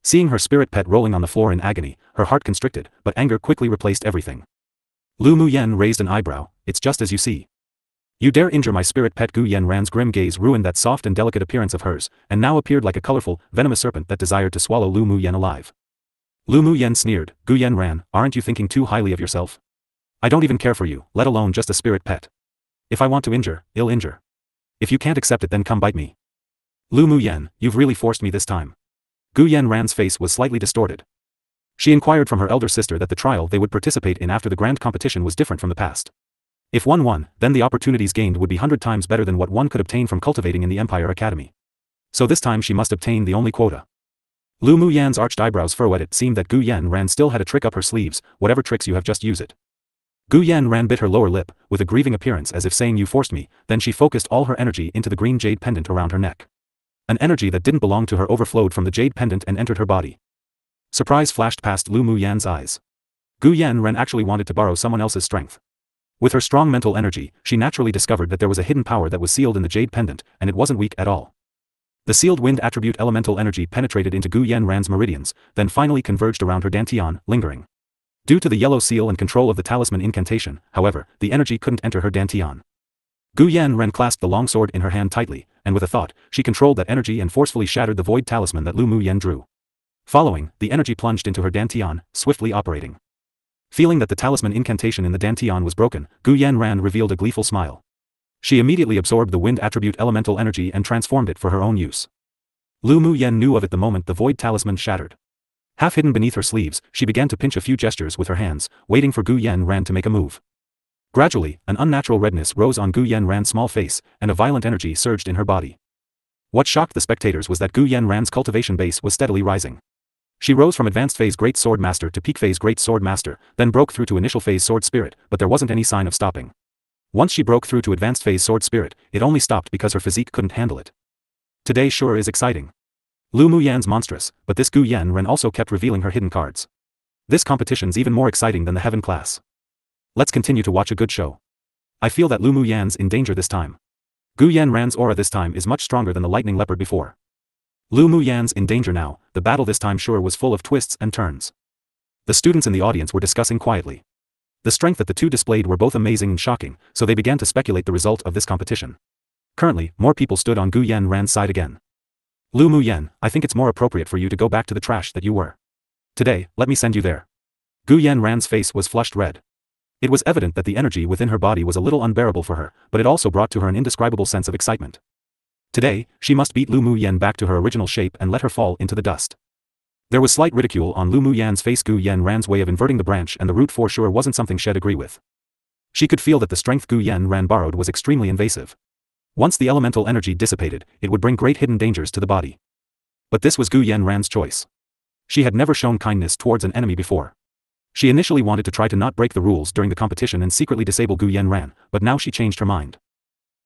Seeing her spirit pet rolling on the floor in agony, her heart constricted, but anger quickly replaced everything. Lu Muyen raised an eyebrow, it's just as you see. You dare injure my spirit pet? Gu Yanran's grim gaze ruined that soft and delicate appearance of hers, and now appeared like a colorful, venomous serpent that desired to swallow Lu Muyen alive. Lu Muyen sneered, Gu Yanran, aren't you thinking too highly of yourself? I don't even care for you, let alone just a spirit pet. If I want to injure, I'll injure. If you can't accept it then come bite me. Lu Muyen, you've really forced me this time. Gu Yanran's face was slightly distorted. She inquired from her elder sister that the trial they would participate in after the grand competition was different from the past. If one won, then the opportunities gained would be 100 times better than what one could obtain from cultivating in the Empire Academy. So this time she must obtain the only quota. Lu Muyan's arched eyebrows furrowed. It seemed that Gu Yanran still had a trick up her sleeves, whatever tricks you have just use it. Gu Yanran bit her lower lip, with a grieving appearance as if saying you forced me, then she focused all her energy into the green jade pendant around her neck. An energy that didn't belong to her overflowed from the jade pendant and entered her body. Surprise flashed past Lu Muyan's eyes. Gu Yanran actually wanted to borrow someone else's strength. With her strong mental energy, she naturally discovered that there was a hidden power that was sealed in the jade pendant, and it wasn't weak at all. The sealed wind attribute elemental energy penetrated into Gu Yanran's meridians, then finally converged around her dantian, lingering. Due to the yellow seal and control of the talisman incantation, however, the energy couldn't enter her dantian. Gu Yanran clasped the longsword in her hand tightly, and with a thought, she controlled that energy and forcefully shattered the void talisman that Lu Muyen drew. Following, the energy plunged into her dantian, swiftly operating. Feeling that the talisman incantation in the dantian was broken, Gu Yanran revealed a gleeful smile. She immediately absorbed the wind attribute elemental energy and transformed it for her own use. Lu Muyen knew of it the moment the void talisman shattered. Half hidden beneath her sleeves, she began to pinch a few gestures with her hands, waiting for Gu Yanran to make a move. Gradually, an unnatural redness rose on Gu Yanran's small face, and a violent energy surged in her body. What shocked the spectators was that Gu Yanran's cultivation base was steadily rising. She rose from advanced phase Great Sword Master to peak phase Great Sword Master, then broke through to initial phase Sword Spirit, but there wasn't any sign of stopping. Once she broke through to advanced phase Sword Spirit, it only stopped because her physique couldn't handle it. Today sure is exciting. Lu Muyan's monstrous, but this Gu Yanran also kept revealing her hidden cards. This competition's even more exciting than the Heaven class. Let's continue to watch a good show. I feel that Lu Muyan's in danger this time. Gu Yanran's aura this time is much stronger than the lightning leopard before. Lu Muyan's in danger now, the battle this time sure was full of twists and turns. The students in the audience were discussing quietly. The strength that the two displayed were both amazing and shocking, so they began to speculate the result of this competition. Currently, more people stood on Gu Yanran's side again. Lu Muyan, I think it's more appropriate for you to go back to the trash that you were. Today, let me send you there. Gu Yanran's face was flushed red. It was evident that the energy within her body was a little unbearable for her, but it also brought to her an indescribable sense of excitement. Today, she must beat Lu Muyan back to her original shape and let her fall into the dust. There was slight ridicule on Lu Muyan's face. Gu Yanran's way of inverting the branch and the root for sure wasn't something she'd agree with. She could feel that the strength Gu Yanran borrowed was extremely invasive. Once the elemental energy dissipated, it would bring great hidden dangers to the body. But this was Gu Yanran's choice. She had never shown kindness towards an enemy before. She initially wanted to try to not break the rules during the competition and secretly disable Gu Yanran, but now she changed her mind.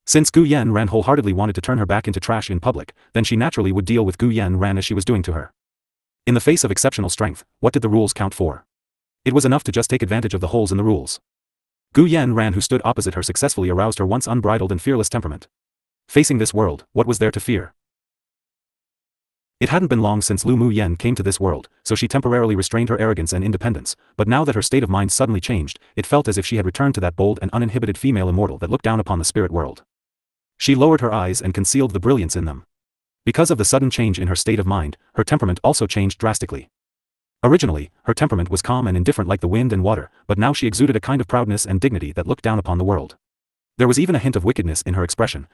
Since Gu Yanran wholeheartedly wanted to turn her back into trash in public, then she naturally would deal with Gu Yanran as she was doing to her. In the face of exceptional strength, what did the rules count for? It was enough to just take advantage of the holes in the rules. Gu Yanran, who stood opposite her, successfully aroused her once unbridled and fearless temperament. Facing this world, what was there to fear? It hadn't been long since Lu Muyan came to this world, so she temporarily restrained her arrogance and independence, but now that her state of mind suddenly changed, it felt as if she had returned to that bold and uninhibited female immortal that looked down upon the spirit world. She lowered her eyes and concealed the brilliance in them. Because of the sudden change in her state of mind, her temperament also changed drastically. Originally, her temperament was calm and indifferent like the wind and water, but now she exuded a kind of proudness and dignity that looked down upon the world. There was even a hint of wickedness in her expression,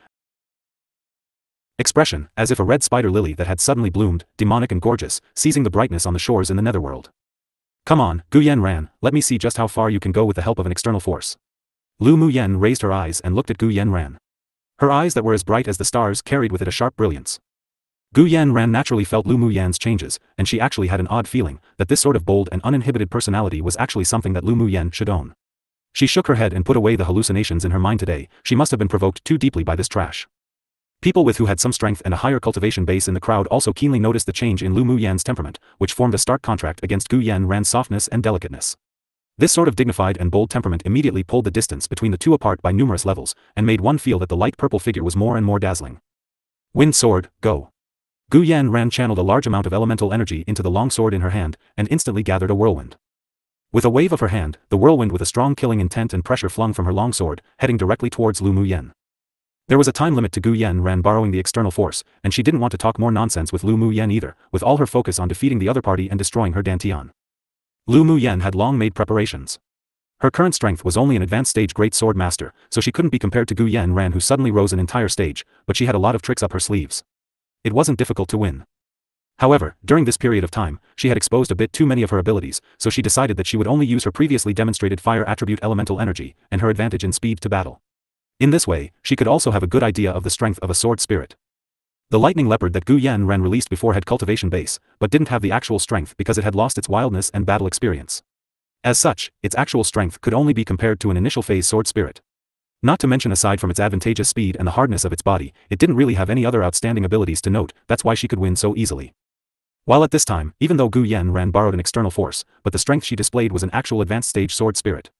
as if a red spider lily that had suddenly bloomed, demonic and gorgeous, seizing the brightness on the shores in the netherworld. Come on, Gu Yanran, let me see just how far you can go with the help of an external force. Lu Muyan raised her eyes and looked at Gu Yanran. Her eyes that were as bright as the stars carried with it a sharp brilliance. Gu Yanran naturally felt Lu Muyan's changes, and she actually had an odd feeling that this sort of bold and uninhibited personality was actually something that Lu Muyan should own. She shook her head and put away the hallucinations in her mind. Today, she must have been provoked too deeply by this trash. People with who had some strength and a higher cultivation base in the crowd also keenly noticed the change in Lu Muyan's temperament, which formed a stark contrast against Gu Yanran's softness and delicateness. This sort of dignified and bold temperament immediately pulled the distance between the two apart by numerous levels, and made one feel that the light purple figure was more and more dazzling. Wind sword, go. Gu Yanran channeled a large amount of elemental energy into the long sword in her hand, and instantly gathered a whirlwind. With a wave of her hand, the whirlwind with a strong killing intent and pressure flung from her long sword, heading directly towards Lu Muyan. There was a time limit to Gu Yanran borrowing the external force, and she didn't want to talk more nonsense with Lu Muyan either, with all her focus on defeating the other party and destroying her dantian. Lu Muyan had long made preparations. Her current strength was only an advanced stage Great Sword Master, so she couldn't be compared to Gu Yanran, who suddenly rose an entire stage, but she had a lot of tricks up her sleeves. It wasn't difficult to win. However, during this period of time, she had exposed a bit too many of her abilities, so she decided that she would only use her previously demonstrated fire attribute elemental energy, and her advantage in speed to battle. In this way, she could also have a good idea of the strength of a sword spirit. The lightning leopard that Gu Yanran released before had cultivation base, but didn't have the actual strength because it had lost its wildness and battle experience. As such, its actual strength could only be compared to an initial phase sword spirit. Not to mention, aside from its advantageous speed and the hardness of its body, it didn't really have any other outstanding abilities to note. That's why she could win so easily. While at this time, even though Gu Yanran borrowed an external force, but the strength she displayed was an actual advanced stage sword spirit.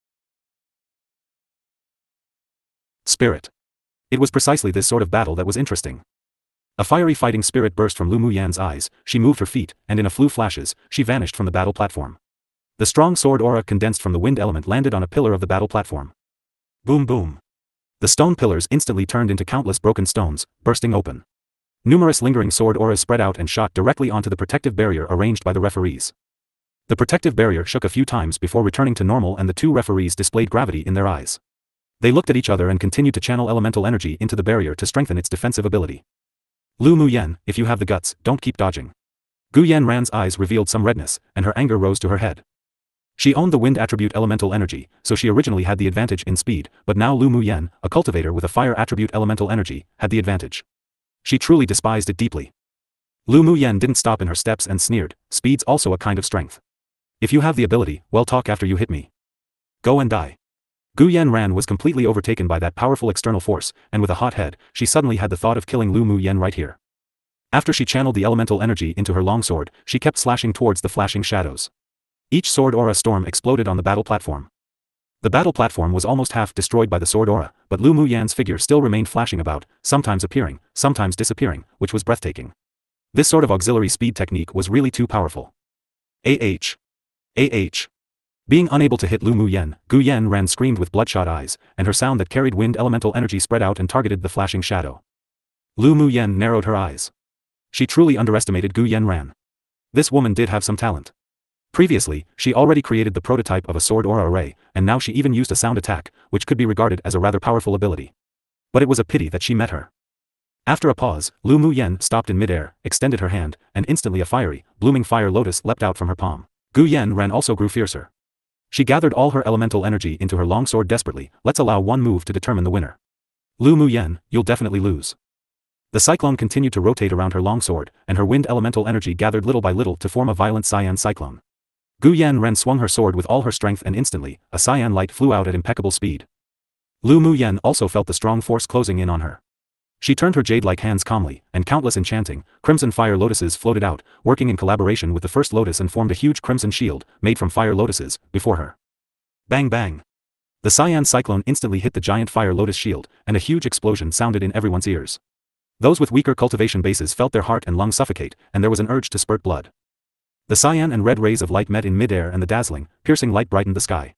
It was precisely this sort of battle that was interesting. A fiery fighting spirit burst from Lu Muyan's eyes, she moved her feet, and in a few flashes, she vanished from the battle platform. The strong sword aura condensed from the wind element landed on a pillar of the battle platform. Boom boom. The stone pillars instantly turned into countless broken stones, bursting open. Numerous lingering sword auras spread out and shot directly onto the protective barrier arranged by the referees. The protective barrier shook a few times before returning to normal, and the two referees displayed gravity in their eyes. They looked at each other and continued to channel elemental energy into the barrier to strengthen its defensive ability. Lu Muyen, if you have the guts, don't keep dodging. Gu Yanran's eyes revealed some redness, and her anger rose to her head. She owned the wind attribute elemental energy, so she originally had the advantage in speed, but now Lu Muyen, a cultivator with a fire attribute elemental energy, had the advantage. She truly despised it deeply. Lu Muyen didn't stop in her steps and sneered, speed's also a kind of strength. If you have the ability, well, talk after you hit me. Go and die. Gu Yanran was completely overtaken by that powerful external force, and with a hot head, she suddenly had the thought of killing Lu Muyen right here. After she channeled the elemental energy into her longsword, she kept slashing towards the flashing shadows. Each sword aura storm exploded on the battle platform. The battle platform was almost half destroyed by the sword aura, but Lu Muyen's figure still remained flashing about, sometimes appearing, sometimes disappearing, which was breathtaking. This sort of auxiliary speed technique was really too powerful. Ah! Being unable to hit Lu Muyen, Gu Yanran screamed with bloodshot eyes, and her sound that carried wind elemental energy spread out and targeted the flashing shadow. Lu Muyen narrowed her eyes. She truly underestimated Gu Yanran. This woman did have some talent. Previously, she already created the prototype of a sword aura array, and now she even used a sound attack, which could be regarded as a rather powerful ability. But it was a pity that she met her. After a pause, Lu Muyen stopped in midair, extended her hand, and instantly a fiery, blooming fire lotus leapt out from her palm. Gu Yanran also grew fiercer. She gathered all her elemental energy into her longsword desperately. Let's allow one move to determine the winner. Lu Muyen, you'll definitely lose. The cyclone continued to rotate around her longsword, and her wind elemental energy gathered little by little to form a violent cyan cyclone. Gu Yanran swung her sword with all her strength, and instantly, a cyan light flew out at impeccable speed. Lu Muyen also felt the strong force closing in on her. She turned her jade-like hands calmly, and countless enchanting, crimson fire lotuses floated out, working in collaboration with the first lotus, and formed a huge crimson shield, made from fire lotuses, before her. Bang bang! The cyan cyclone instantly hit the giant fire lotus shield, and a huge explosion sounded in everyone's ears. Those with weaker cultivation bases felt their heart and lungs suffocate, and there was an urge to spurt blood. The cyan and red rays of light met in midair, and the dazzling, piercing light brightened the sky.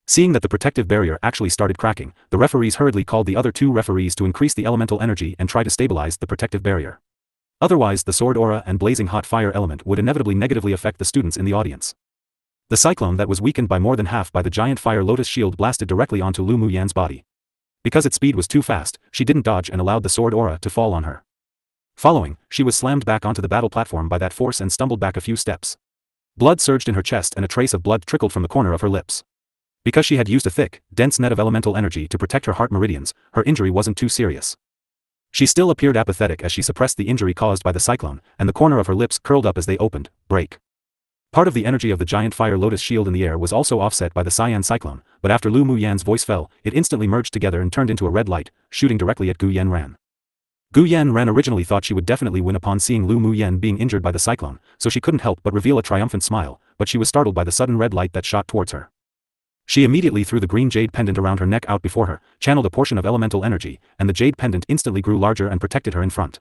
Seeing that the protective barrier actually started cracking, the referees hurriedly called the other two referees to increase the elemental energy and try to stabilize the protective barrier. Otherwise, the sword aura and blazing hot fire element would inevitably negatively affect the students in the audience. The cyclone that was weakened by more than half by the giant fire lotus shield blasted directly onto Lu Muyen's body. Because its speed was too fast, she didn't dodge and allowed the sword aura to fall on her. Following, she was slammed back onto the battle platform by that force and stumbled back a few steps. Blood surged in her chest, and a trace of blood trickled from the corner of her lips. Because she had used a thick, dense net of elemental energy to protect her heart meridians, her injury wasn't too serious. She still appeared apathetic as she suppressed the injury caused by the cyclone, and the corner of her lips curled up as they opened. Break. Part of the energy of the giant fire lotus shield in the air was also offset by the cyan cyclone, but after Lu Muyen's voice fell, it instantly merged together and turned into a red light, shooting directly at Gu Yanran. Gu Yanran originally thought she would definitely win upon seeing Lu Muyen being injured by the cyclone, so she couldn't help but reveal a triumphant smile, but she was startled by the sudden red light that shot towards her. She immediately threw the green jade pendant around her neck out before her, channeled a portion of elemental energy, and the jade pendant instantly grew larger and protected her in front.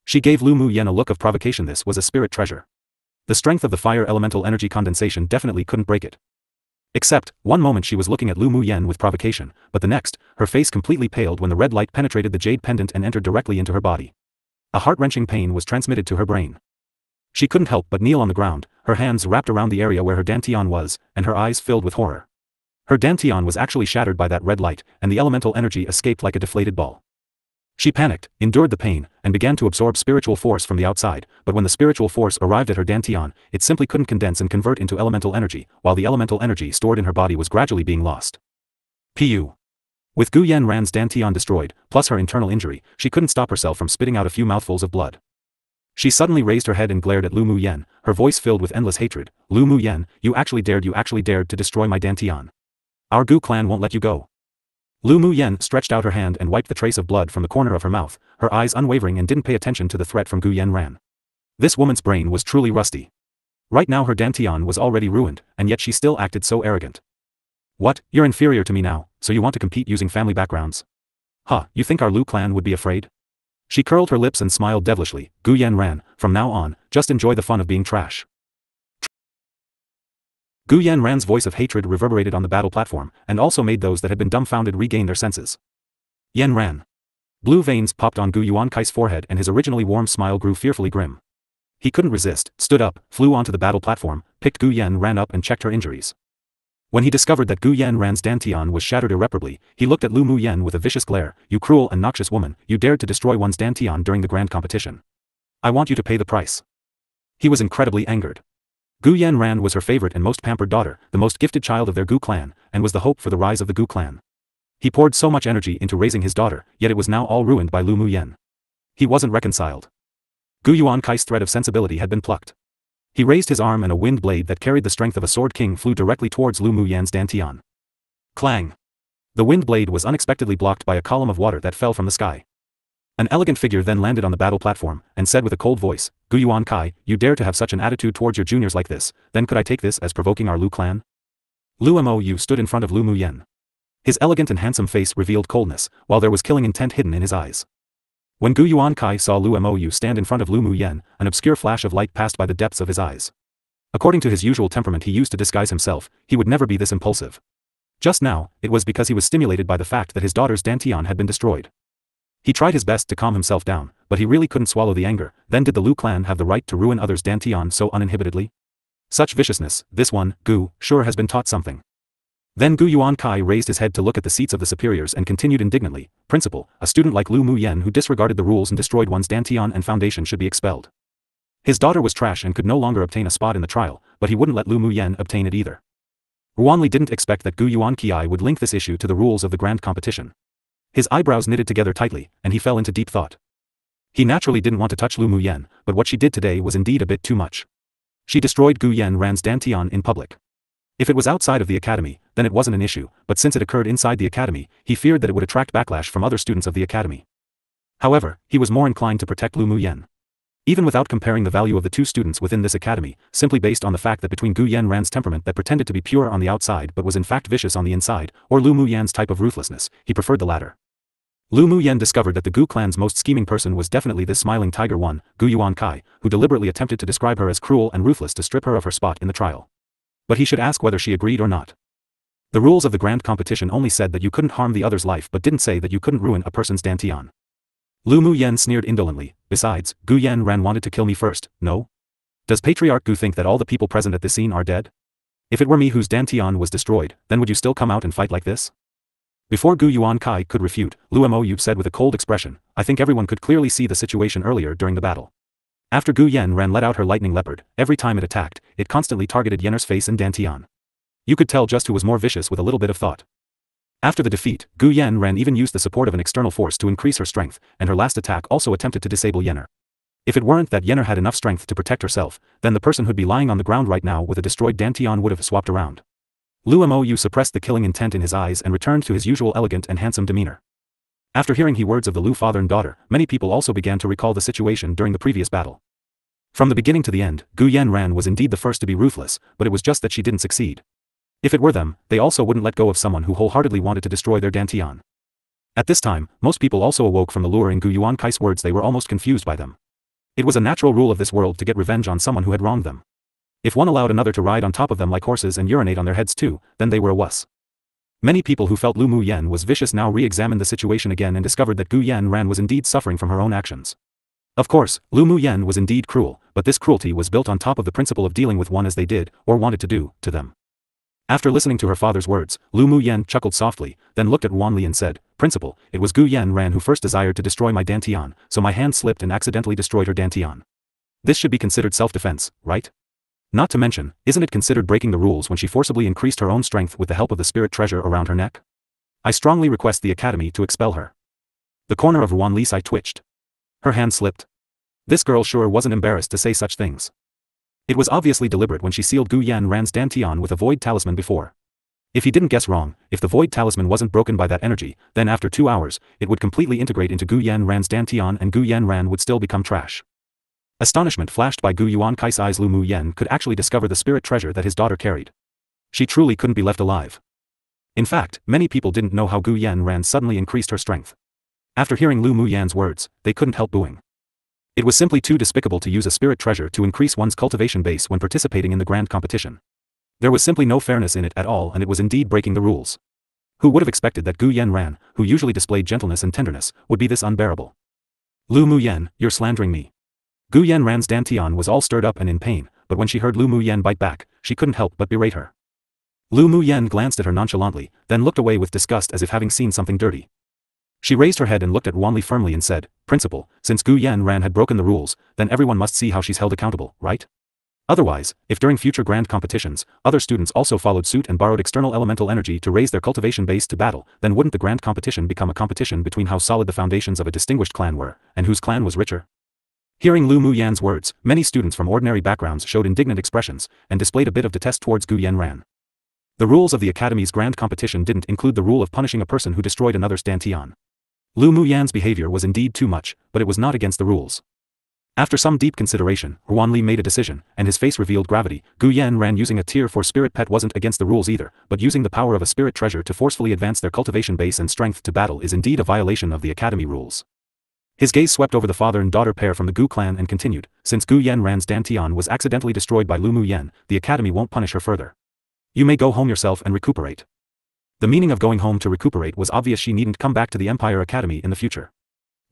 She gave Lu Muyen a look of provocation. This was a spirit treasure. The strength of the fire elemental energy condensation definitely couldn't break it. Except, one moment she was looking at Lu Muyen with provocation, but the next, her face completely paled when the red light penetrated the jade pendant and entered directly into her body. A heart-wrenching pain was transmitted to her brain. She couldn't help but kneel on the ground, her hands wrapped around the area where her dantian was, and her eyes filled with horror. Her dantian was actually shattered by that red light, and the elemental energy escaped like a deflated ball. She panicked, endured the pain, and began to absorb spiritual force from the outside, but when the spiritual force arrived at her dantian, it simply couldn't condense and convert into elemental energy, while the elemental energy stored in her body was gradually being lost. Pu. With Gu Yanran's dantian destroyed, plus her internal injury, she couldn't stop herself from spitting out a few mouthfuls of blood. She suddenly raised her head and glared at Lu Muyen, her voice filled with endless hatred. Lu Muyen, you actually dared to destroy my dantian. Our Gu clan won't let you go. Lu Muyen stretched out her hand and wiped the trace of blood from the corner of her mouth, her eyes unwavering, and didn't pay attention to the threat from Gu Yanran. This woman's brain was truly rusty. Right now her dantian was already ruined, and yet she still acted so arrogant. What, you're inferior to me now, so you want to compete using family backgrounds? Huh, you think our Lu clan would be afraid? She curled her lips and smiled devilishly. Gu Yanran, from now on, just enjoy the fun of being trash. Gu Yanran's voice of hatred reverberated on the battle platform, and also made those that had been dumbfounded regain their senses. Yanran. Blue veins popped on Gu Yuankai's forehead and his originally warm smile grew fearfully grim. He couldn't resist, stood up, flew onto the battle platform, picked Gu Yanran up and checked her injuries. When he discovered that Gu Yanran's dantian was shattered irreparably, he looked at Lu Muyen with a vicious glare. You cruel and noxious woman, you dared to destroy one's dantian during the grand competition. I want you to pay the price. He was incredibly angered. Gu Yanran was her favorite and most pampered daughter, the most gifted child of their Gu clan, and was the hope for the rise of the Gu clan. He poured so much energy into raising his daughter, yet it was now all ruined by Lu Muyen. He wasn't reconciled. Gu Yuankai's thread of sensibility had been plucked. He raised his arm and a wind blade that carried the strength of a sword king flew directly towards Lu Muyen's dantian. Clang! The wind blade was unexpectedly blocked by a column of water that fell from the sky. An elegant figure then landed on the battle platform, and said with a cold voice, Gu Yuankai, you dare to have such an attitude towards your juniors like this, then could I take this as provoking our Lu clan? Lu Mou stood in front of Lu Muyen. His elegant and handsome face revealed coldness, while there was killing intent hidden in his eyes. When Gu Yuankai saw Lu Mou stand in front of Lu Muyen, an obscure flash of light passed by the depths of his eyes. According to his usual temperament he used to disguise himself, he would never be this impulsive. Just now, it was because he was stimulated by the fact that his daughter's dantian had been destroyed. He tried his best to calm himself down, but he really couldn't swallow the anger. Then did the Lu clan have the right to ruin others' dantian so uninhibitedly? Such viciousness, this one, Gu, sure has been taught something. Then Gu Yuankai raised his head to look at the seats of the superiors and continued indignantly, Principal, a student like Lu Muyen who disregarded the rules and destroyed one's dantian and foundation should be expelled. His daughter was trash and could no longer obtain a spot in the trial, but he wouldn't let Lu Muyen obtain it either. Ruanli didn't expect that Gu Yuankai would link this issue to the rules of the grand competition. His eyebrows knitted together tightly, and he fell into deep thought. He naturally didn't want to touch Lu Muyen, but what she did today was indeed a bit too much. She destroyed Gu Yanran's dantian in public. If it was outside of the academy, then it wasn't an issue, but since it occurred inside the academy, he feared that it would attract backlash from other students of the academy. However, he was more inclined to protect Lu Muyen. Even without comparing the value of the two students within this academy, simply based on the fact that between Gu Yanran's temperament that pretended to be pure on the outside but was in fact vicious on the inside, or Lu Muyen's type of ruthlessness, he preferred the latter. Lu Muyen discovered that the Gu clan's most scheming person was definitely this smiling tiger one, Gu Yuankai, who deliberately attempted to describe her as cruel and ruthless to strip her of her spot in the trial. But he should ask whether she agreed or not. The rules of the grand competition only said that you couldn't harm the other's life but didn't say that you couldn't ruin a person's dantian. Lu Muyen sneered indolently, besides, Gu Yanran wanted to kill me first, no? Does Patriarch Gu think that all the people present at this scene are dead? If it were me whose dantian was destroyed, then would you still come out and fight like this? Before Gu Yuankai could refute, Lu Mou said with a cold expression, I think everyone could clearly see the situation earlier during the battle. After Gu Yanran let out her lightning leopard, every time it attacked, it constantly targeted Yenner's face and dantian. You could tell just who was more vicious with a little bit of thought. After the defeat, Gu Yanran even used the support of an external force to increase her strength, and her last attack also attempted to disable Yenner. If it weren't that Yenner had enough strength to protect herself, then the person who'd be lying on the ground right now with a destroyed dantian would have swapped around. Lu Mou suppressed the killing intent in his eyes and returned to his usual elegant and handsome demeanor. After hearing the words of the Lu father and daughter, many people also began to recall the situation during the previous battle. From the beginning to the end, Gu Yanran was indeed the first to be ruthless, but it was just that she didn't succeed. If it were them, they also wouldn't let go of someone who wholeheartedly wanted to destroy their dantian. At this time, most people also awoke from the lure in Gu Yuankai's words. They were almost confused by them. It was a natural rule of this world to get revenge on someone who had wronged them. If one allowed another to ride on top of them like horses and urinate on their heads too, then they were a wuss. Many people who felt Lu Muyen was vicious now re-examined the situation again and discovered that Gu Yanran was indeed suffering from her own actions. Of course, Lu Muyen was indeed cruel, but this cruelty was built on top of the principle of dealing with one as they did, or wanted to do, to them. After listening to her father's words, Lu Muyen chuckled softly, then looked at Wanli and said, Principal, it was Gu Yanran who first desired to destroy my dantian, so my hand slipped and accidentally destroyed her dantian. This should be considered self-defense, right? Not to mention, isn't it considered breaking the rules when she forcibly increased her own strength with the help of the spirit treasure around her neck? I strongly request the academy to expel her. The corner of Wanli's eye twitched. Her hand slipped. This girl sure wasn't embarrassed to say such things. It was obviously deliberate when she sealed Gu Yanran's dantian with a void talisman before. If he didn't guess wrong, if the void talisman wasn't broken by that energy, then after 2 hours, it would completely integrate into Gu Yanran's dantian and Gu Yanran would still become trash. Astonishment flashed by Gu Yuankai's eyes. Lu Muyen could actually discover the spirit treasure that his daughter carried. She truly couldn't be left alive. In fact, many people didn't know how Gu Yanran suddenly increased her strength. After hearing Lu Muyen's words, they couldn't help booing. It was simply too despicable to use a spirit treasure to increase one's cultivation base when participating in the grand competition. There was simply no fairness in it at all, and it was indeed breaking the rules. Who would have expected that Gu Yanran, who usually displayed gentleness and tenderness, would be this unbearable? Lu Muyen, you're slandering me. Gu Yanran's dantian was all stirred up and in pain, but when she heard Lu Muyen bite back, she couldn't help but berate her. Lu Muyen glanced at her nonchalantly, then looked away with disgust as if having seen something dirty. She raised her head and looked at Wanli firmly and said, Principal, since Gu Yanran had broken the rules, then everyone must see how she's held accountable, right? Otherwise, if during future grand competitions, other students also followed suit and borrowed external elemental energy to raise their cultivation base to battle, then wouldn't the grand competition become a competition between how solid the foundations of a distinguished clan were, and whose clan was richer? Hearing Lu Muyan's words, many students from ordinary backgrounds showed indignant expressions, and displayed a bit of detest towards Gu Yanran. The rules of the Academy's grand competition didn't include the rule of punishing a person who destroyed another's dantian. Lu Muyan's behavior was indeed too much, but it was not against the rules. After some deep consideration, Wanli made a decision, and his face revealed gravity. Gu Yanran using a tier 4 spirit pet wasn't against the rules either, but using the power of a spirit treasure to forcefully advance their cultivation base and strength to battle is indeed a violation of the Academy rules. His gaze swept over the father and daughter pair from the Gu clan and continued, since Gu Yanran's dantian was accidentally destroyed by Lu Muyen, the Academy won't punish her further. You may go home yourself and recuperate. The meaning of going home to recuperate was obvious. She needn't come back to the Empire Academy in the future.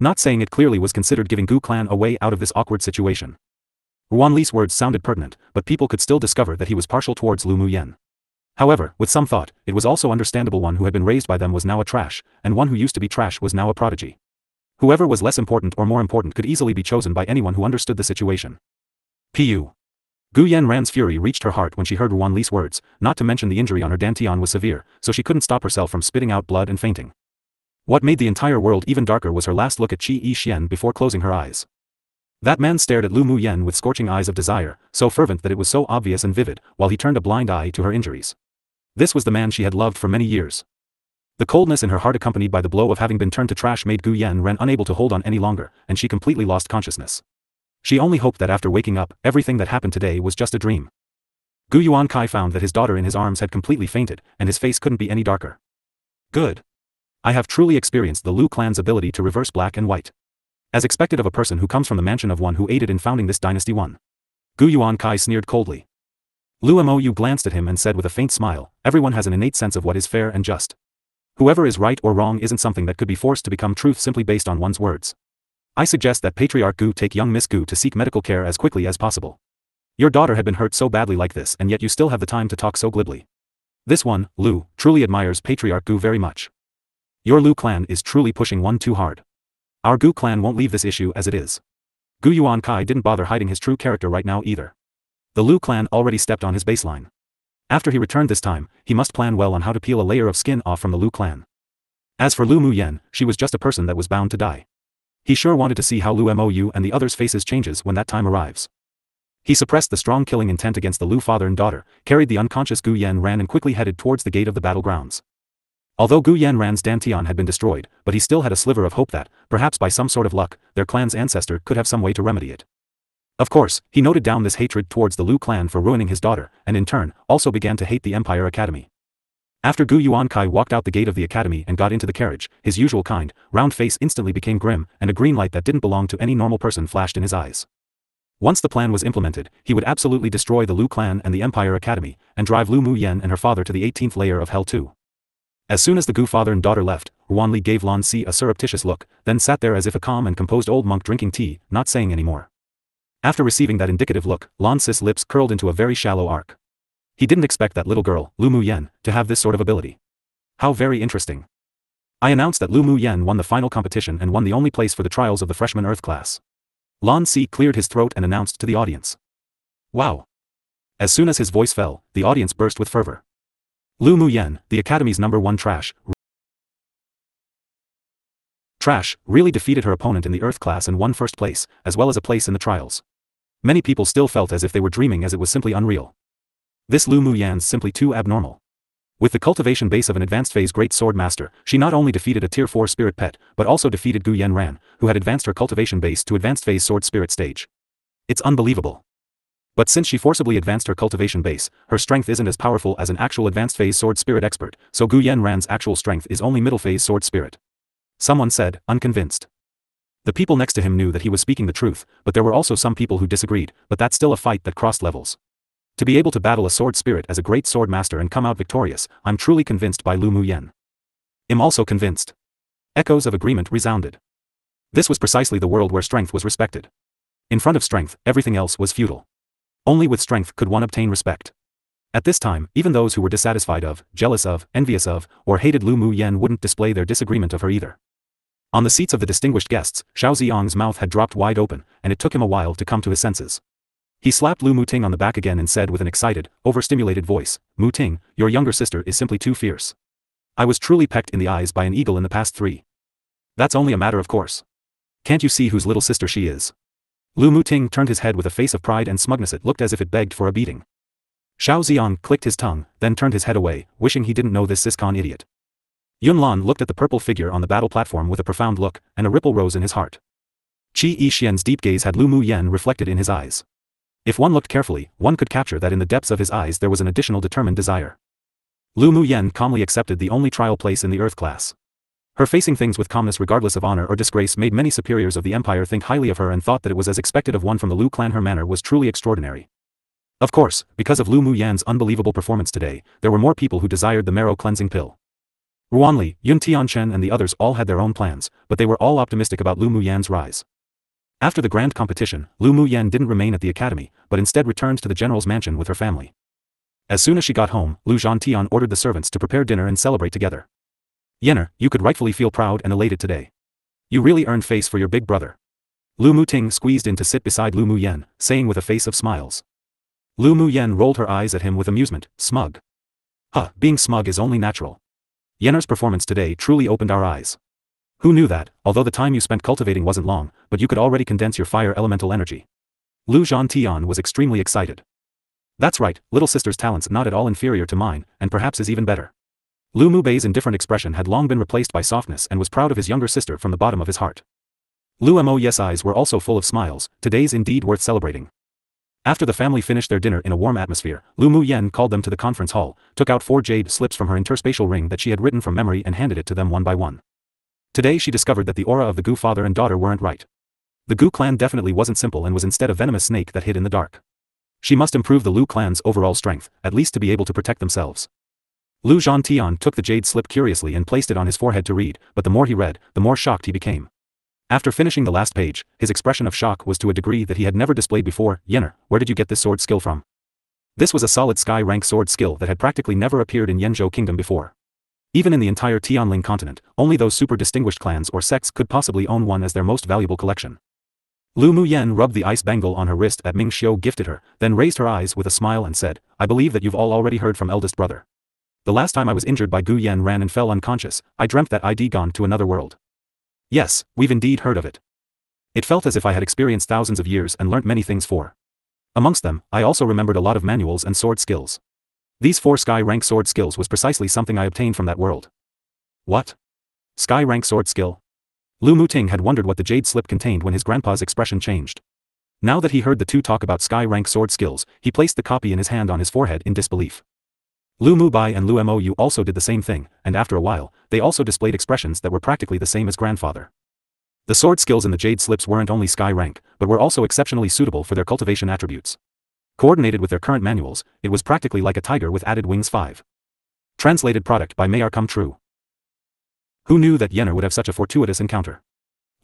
Not saying it clearly was considered giving Gu clan a way out of this awkward situation. Wanli's words sounded pertinent, but people could still discover that he was partial towards Lu Muyen. However, with some thought, it was also understandable one who had been raised by them was now a trash, and one who used to be trash was now a prodigy. Whoever was less important or more important could easily be chosen by anyone who understood the situation. Pu. Gu Yanran's fury reached her heart when she heard Wanli's words, not to mention the injury on her dantian was severe, so she couldn't stop herself from spitting out blood and fainting. What made the entire world even darker was her last look at Qi Yixian before closing her eyes. That man stared at Lu Muyen with scorching eyes of desire, so fervent that it was so obvious and vivid, while he turned a blind eye to her injuries. This was the man she had loved for many years. The coldness in her heart accompanied by the blow of having been turned to trash made Gu Yanran unable to hold on any longer, and she completely lost consciousness. She only hoped that after waking up, everything that happened today was just a dream. Gu Yuankai found that his daughter in his arms had completely fainted, and his face couldn't be any darker. Good. I have truly experienced the Lu clan's ability to reverse black and white. As expected of a person who comes from the mansion of one who aided in founding this dynasty. One. Gu Yuankai sneered coldly. Lu Mou glanced at him and said with a faint smile, everyone has an innate sense of what is fair and just. Whoever is right or wrong isn't something that could be forced to become truth simply based on one's words. I suggest that Patriarch Gu take young Miss Gu to seek medical care as quickly as possible. Your daughter had been hurt so badly like this, and yet you still have the time to talk so glibly. This one, Lu, truly admires Patriarch Gu very much. Your Lu clan is truly pushing one too hard. Our Gu clan won't leave this issue as it is. Gu Yuankai didn't bother hiding his true character right now either. The Lu clan already stepped on his baseline. After he returned this time, he must plan well on how to peel a layer of skin off from the Lu clan. As for Lu Muyen, she was just a person that was bound to die. He sure wanted to see how Lu Mou and the others' faces changes when that time arrives. He suppressed the strong killing intent against the Lu father and daughter, carried the unconscious Gu Yanran and quickly headed towards the gate of the battlegrounds. Although Gu Yanran's dantian had been destroyed, but he still had a sliver of hope that, perhaps by some sort of luck, their clan's ancestor could have some way to remedy it. Of course, he noted down this hatred towards the Lu clan for ruining his daughter, and in turn, also began to hate the Empire Academy. After Gu Yuankai walked out the gate of the academy and got into the carriage, his usual kind, round face instantly became grim, and a green light that didn't belong to any normal person flashed in his eyes. Once the plan was implemented, he would absolutely destroy the Lu clan and the Empire Academy, and drive Lu Muyen and her father to the 18th layer of hell too. As soon as the Gu father and daughter left, Wanli gave Lan Si a surreptitious look, then sat there as if a calm and composed old monk drinking tea, not saying any more. After receiving that indicative look, Lan Si's lips curled into a very shallow arc. He didn't expect that little girl, Lu Muyen, to have this sort of ability. How very interesting. I announced that Lu Muyen won the final competition and won the only place for the trials of the freshman Earth class. Lan Si cleared his throat and announced to the audience. Wow. As soon as his voice fell, the audience burst with fervor. Lu Muyen, the Academy's #1 trash, really defeated her opponent in the Earth class and won first place, as well as a place in the trials. Many people still felt as if they were dreaming, as it was simply unreal. This Lu Muyen's simply too abnormal. With the cultivation base of an advanced phase great sword master, she not only defeated a tier 4 spirit pet, but also defeated Gu Yanran, who had advanced her cultivation base to advanced phase sword spirit stage. It's unbelievable. But since she forcibly advanced her cultivation base, her strength isn't as powerful as an actual advanced phase sword spirit expert, so Gu Yanran's actual strength is only middle phase sword spirit. Someone said, unconvinced. The people next to him knew that he was speaking the truth, but there were also some people who disagreed, but that's still a fight that crossed levels. To be able to battle a sword spirit as a great sword master and come out victorious, I'm truly convinced by Lu Muyen. I'm also convinced. Echoes of agreement resounded. This was precisely the world where strength was respected. In front of strength, everything else was futile. Only with strength could one obtain respect. At this time, even those who were dissatisfied of, jealous of, envious of, or hated Lu Muyen wouldn't display their disagreement of her either. On the seats of the distinguished guests, Xiao Ziyang's mouth had dropped wide open, and it took him a while to come to his senses. He slapped Lu Muting on the back again and said with an excited, overstimulated voice, "Muting, your younger sister is simply too fierce. I was truly pecked in the eyes by an eagle in the past 3. That's only a matter of course. Can't you see whose little sister she is?" Lu Muting turned his head with a face of pride and smugness. It looked as if it begged for a beating. Xiao Ziyang clicked his tongue, then turned his head away, wishing he didn't know this Siscon idiot. Yunlan looked at the purple figure on the battle platform with a profound look, and a ripple rose in his heart. Qi Yixian's deep gaze had Lu Muyen reflected in his eyes. If one looked carefully, one could capture that in the depths of his eyes there was an additional determined desire. Lu Muyen calmly accepted the only trial place in the Earth class. Her facing things with calmness regardless of honor or disgrace made many superiors of the empire think highly of her and thought that it was as expected of one from the Lu clan. Her manner was truly extraordinary. Of course, because of Lu Muyen's unbelievable performance today, there were more people who desired the marrow cleansing pill. Ruanli, Yun Tianchen and the others all had their own plans, but they were all optimistic about Lu Muyen's rise. After the grand competition, Lu Muyen didn't remain at the academy, but instead returned to the general's mansion with her family. As soon as she got home, Lu Zhantian ordered the servants to prepare dinner and celebrate together. "Yenner, you could rightfully feel proud and elated today. You really earned face for your big brother." Lu Muting squeezed in to sit beside Lu Muyen, saying with a face of smiles. Lu Muyen rolled her eyes at him with amusement, smug. Being smug is only natural. Yenner's performance today truly opened our eyes. Who knew that, although the time you spent cultivating wasn't long, but you could already condense your fire elemental energy? Lu Zhantian was extremely excited. That's right, little sister's talents not at all inferior to mine, and perhaps is even better. Lu Mubei's indifferent expression had long been replaced by softness and was proud of his younger sister from the bottom of his heart. Lu Mo's eyes were also full of smiles. Today's indeed worth celebrating. After the family finished their dinner in a warm atmosphere, Lu Muyen called them to the conference hall, took out 4 jade slips from her interspatial ring that she had written from memory and handed it to them one by one. Today she discovered that the aura of the Gu father and daughter weren't right. The Gu clan definitely wasn't simple and was instead a venomous snake that hid in the dark. She must improve the Lu clan's overall strength, at least to be able to protect themselves. Lu Zhantian took the jade slip curiously and placed it on his forehead to read, but the more he read, the more shocked he became. After finishing the last page, his expression of shock was to a degree that he had never displayed before. "Yenner, where did you get this sword skill from?" This was a solid sky rank sword skill that had practically never appeared in Yenzhou Kingdom before. Even in the entire Tianling continent, only those super distinguished clans or sects could possibly own one as their most valuable collection. Lu Muyen rubbed the ice bangle on her wrist that Ming Xiu gifted her, then raised her eyes with a smile and said, "I believe that you've all already heard from eldest brother. The last time I was injured by Gu Yen ran and fell unconscious, I dreamt that I'd gone to another world. Yes, we've indeed heard of it. It felt as if I had experienced thousands of years and learnt many things for. Amongst them, I also remembered a lot of manuals and sword skills. These 4 sky rank sword skills was precisely something I obtained from that world." What? Sky rank sword skill? Lu Muting had wondered what the jade slip contained when his grandpa's expression changed. Now that he heard the two talk about sky rank sword skills, he placed the copy in his hand on his forehead in disbelief. Lu Mubai and Lu Mou also did the same thing, and after a while, they also displayed expressions that were practically the same as grandfather. The sword skills in the jade slips weren't only sky rank, but were also exceptionally suitable for their cultivation attributes. Coordinated with their current manuals, it was practically like a tiger with added wings. 5. Translated product by Mayar Come True. Who knew that Yenner would have such a fortuitous encounter?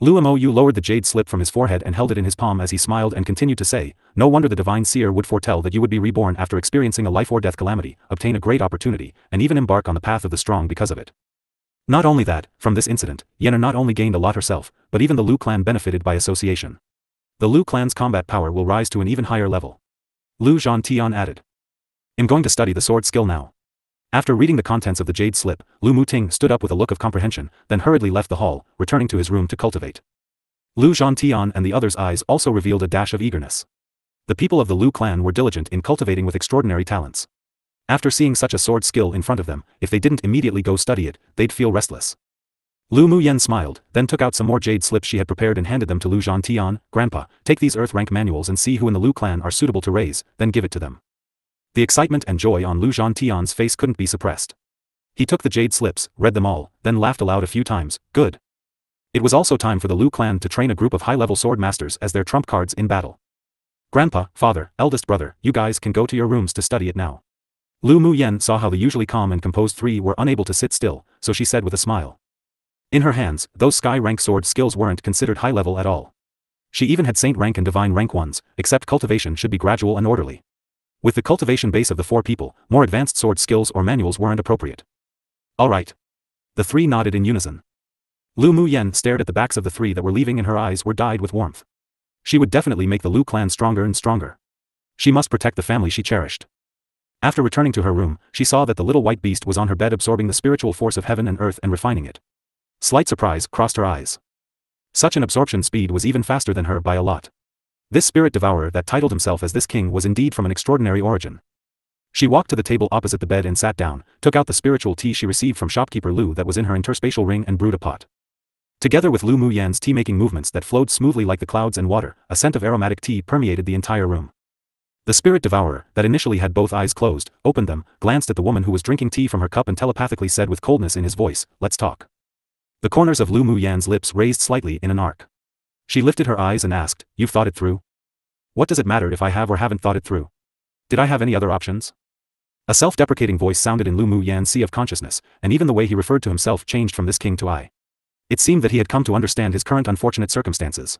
Lu Mou lowered the jade slip from his forehead and held it in his palm as he smiled and continued to say, "No wonder the divine seer would foretell that you would be reborn after experiencing a life or death calamity, obtain a great opportunity, and even embark on the path of the strong because of it." Not only that, from this incident, Yenner not only gained a lot herself, but even the Lu clan benefited by association. The Lu clan's combat power will rise to an even higher level. Lu Zhantian added. "I'm going to study the sword skill now." After reading the contents of the jade slip, Lu Muting stood up with a look of comprehension, then hurriedly left the hall, returning to his room to cultivate. Lu Zhantian and the others' eyes also revealed a dash of eagerness. The people of the Lu clan were diligent in cultivating with extraordinary talents. After seeing such a sword skill in front of them, if they didn't immediately go study it, they'd feel restless. Lu Muyen smiled, then took out some more jade slips she had prepared and handed them to Lu Zhantian. "Grandpa, take these earth rank manuals and see who in the Lu clan are suitable to raise, then give it to them." The excitement and joy on Lu Zhantian's face couldn't be suppressed. He took the jade slips, read them all, then laughed aloud a few times. Good. It was also time for the Lu clan to train a group of high-level sword masters as their trump cards in battle. Grandpa, father, eldest brother, you guys can go to your rooms to study it now. Lu Muyen saw how the usually calm and composed three were unable to sit still, so she said with a smile. In her hands, those sky-rank sword skills weren't considered high-level at all. She even had saint rank and divine rank ones, except cultivation should be gradual and orderly. With the cultivation base of the four people, more advanced sword skills or manuals weren't appropriate. All right. The three nodded in unison. Lu Muyen stared at the backs of the three that were leaving and her eyes were dyed with warmth. She would definitely make the Lu clan stronger and stronger. She must protect the family she cherished. After returning to her room, she saw that the little white beast was on her bed absorbing the spiritual force of heaven and earth and refining it. Slight surprise crossed her eyes. Such an absorption speed was even faster than her by a lot. This spirit devourer that titled himself as this king was indeed from an extraordinary origin. She walked to the table opposite the bed and sat down, took out the spiritual tea she received from shopkeeper Lu that was in her interspatial ring and brewed a pot. Together with Lu Muyen's tea-making movements that flowed smoothly like the clouds and water, a scent of aromatic tea permeated the entire room. The spirit devourer, that initially had both eyes closed, opened them, glanced at the woman who was drinking tea from her cup and telepathically said with coldness in his voice, "Let's talk." The corners of Lu Muyen's lips raised slightly in an arc. She lifted her eyes and asked, "You've thought it through? What does it matter if I have or haven't thought it through? Did I have any other options?" A self-deprecating voice sounded in Lu Muyen's sea of consciousness, and even the way he referred to himself changed from this king to I. It seemed that he had come to understand his current unfortunate circumstances.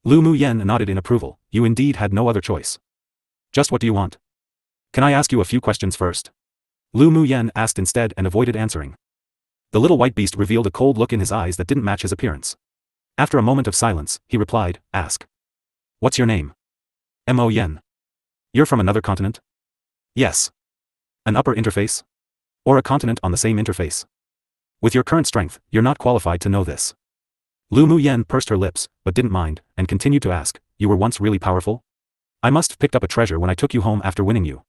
Lu Muyen nodded in approval. "You indeed had no other choice. Just what do you want? Can I ask you a few questions first?" Lu Muyen asked instead and avoided answering. The little white beast revealed a cold look in his eyes that didn't match his appearance. After a moment of silence, he replied, "Ask. What's your name?" "Mo Yen." "You're from another continent?" "Yes." "An upper interface? Or a continent on the same interface?" "With your current strength, you're not qualified to know this." Lu Muyen pursed her lips, but didn't mind, and continued to ask, "You were once really powerful? I must have picked up a treasure when I took you home after winning you."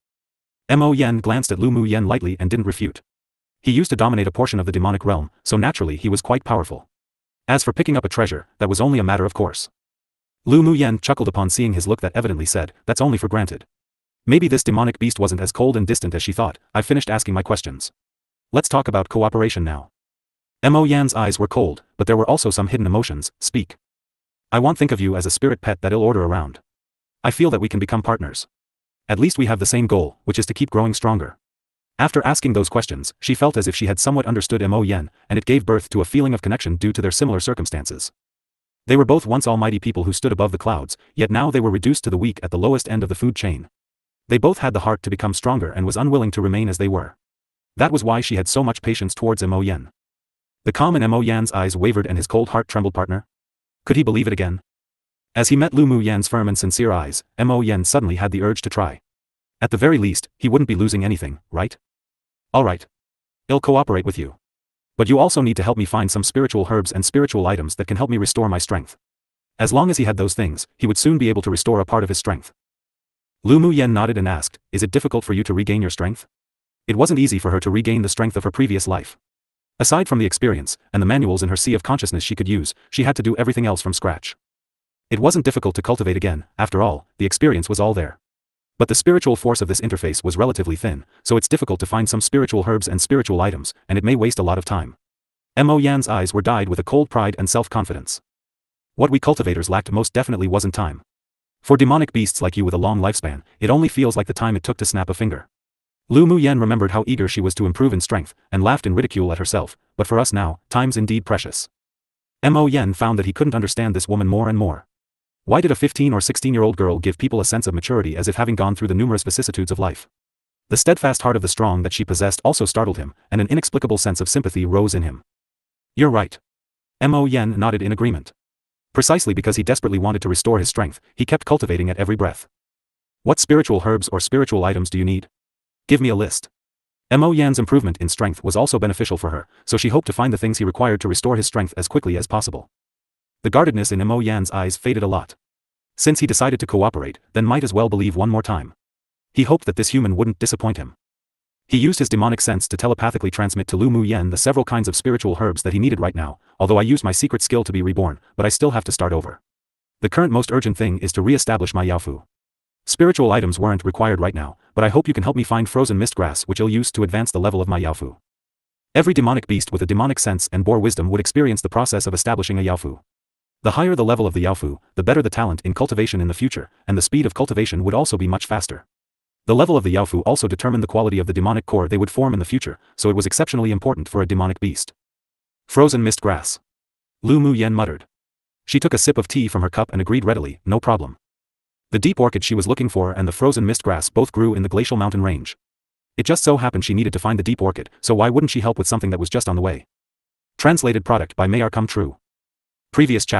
Mo Yen glanced at Lu Muyen lightly and didn't refute. He used to dominate a portion of the demonic realm, so naturally he was quite powerful. As for picking up a treasure, that was only a matter of course. Lu Muyen chuckled upon seeing his look that evidently said, "That's only for granted. Maybe this demonic beast wasn't as cold and distant as she thought. I've finished asking my questions. Let's talk about cooperation now." Mo Yan's eyes were cold, but there were also some hidden emotions. "Speak. I won't think of you as a spirit pet that I'll order around. I feel that we can become partners. At least we have the same goal, which is to keep growing stronger." After asking those questions, she felt as if she had somewhat understood Mo Yen, and it gave birth to a feeling of connection due to their similar circumstances. They were both once almighty people who stood above the clouds, yet now they were reduced to the weak at the lowest end of the food chain. They both had the heart to become stronger and was unwilling to remain as they were. That was why she had so much patience towards Mo Yen. The calm in Mo Yan's eyes wavered and his cold heart trembled. Partner? Could he believe it again? As he met Lu Muyen's firm and sincere eyes, Mo Yen suddenly had the urge to try. At the very least, he wouldn't be losing anything, right? "All right. I'll cooperate with you. But you also need to help me find some spiritual herbs and spiritual items that can help me restore my strength." As long as he had those things, he would soon be able to restore a part of his strength. Lu Muyen nodded and asked, "Is it difficult for you to regain your strength?" It wasn't easy for her to regain the strength of her previous life. Aside from the experience, and the manuals in her sea of consciousness she could use, she had to do everything else from scratch. It wasn't difficult to cultivate again, after all, the experience was all there. But the spiritual force of this interface was relatively thin, so it's difficult to find some spiritual herbs and spiritual items, and it may waste a lot of time. Mo Yan's eyes were dyed with a cold pride and self-confidence. What we cultivators lacked most definitely wasn't time. For demonic beasts like you with a long lifespan, it only feels like the time it took to snap a finger. Lu Muyen remembered how eager she was to improve in strength, and laughed in ridicule at herself, but for us now, time's indeed precious. Mo Yen found that he couldn't understand this woman more and more. Why did a 15 or 16-year-old girl give people a sense of maturity as if having gone through the numerous vicissitudes of life? The steadfast heart of the strong that she possessed also startled him, and an inexplicable sense of sympathy rose in him. "You're right." Mo Yen nodded in agreement. Precisely because he desperately wanted to restore his strength, he kept cultivating at every breath. "What spiritual herbs or spiritual items do you need? Give me a list." Mo Yan's improvement in strength was also beneficial for her, so she hoped to find the things he required to restore his strength as quickly as possible. The guardedness in Mo Yan's eyes faded a lot. Since he decided to cooperate, then might as well believe one more time. He hoped that this human wouldn't disappoint him. He used his demonic sense to telepathically transmit to Lu Muyen the several kinds of spiritual herbs that he needed right now, although I used my secret skill to be reborn, but I still have to start over. The current most urgent thing is to re-establish my Yaofu. Spiritual items weren't required right now, but I hope you can help me find frozen mist grass which I'll use to advance the level of my Yaofu. Every demonic beast with a demonic sense and bore wisdom would experience the process of establishing a Yaofu. The higher the level of the Yaofu, the better the talent in cultivation in the future, and the speed of cultivation would also be much faster. The level of the Yaofu also determined the quality of the demonic core they would form in the future, so it was exceptionally important for a demonic beast. Frozen mist grass. Lu Mu Yen muttered. She took a sip of tea from her cup and agreed readily, no problem. The deep orchid she was looking for and the frozen mist grass both grew in the glacial mountain range. It just so happened she needed to find the deep orchid, so why wouldn't she help with something that was just on the way? Translated product by Mayar Come True. Previous chapter.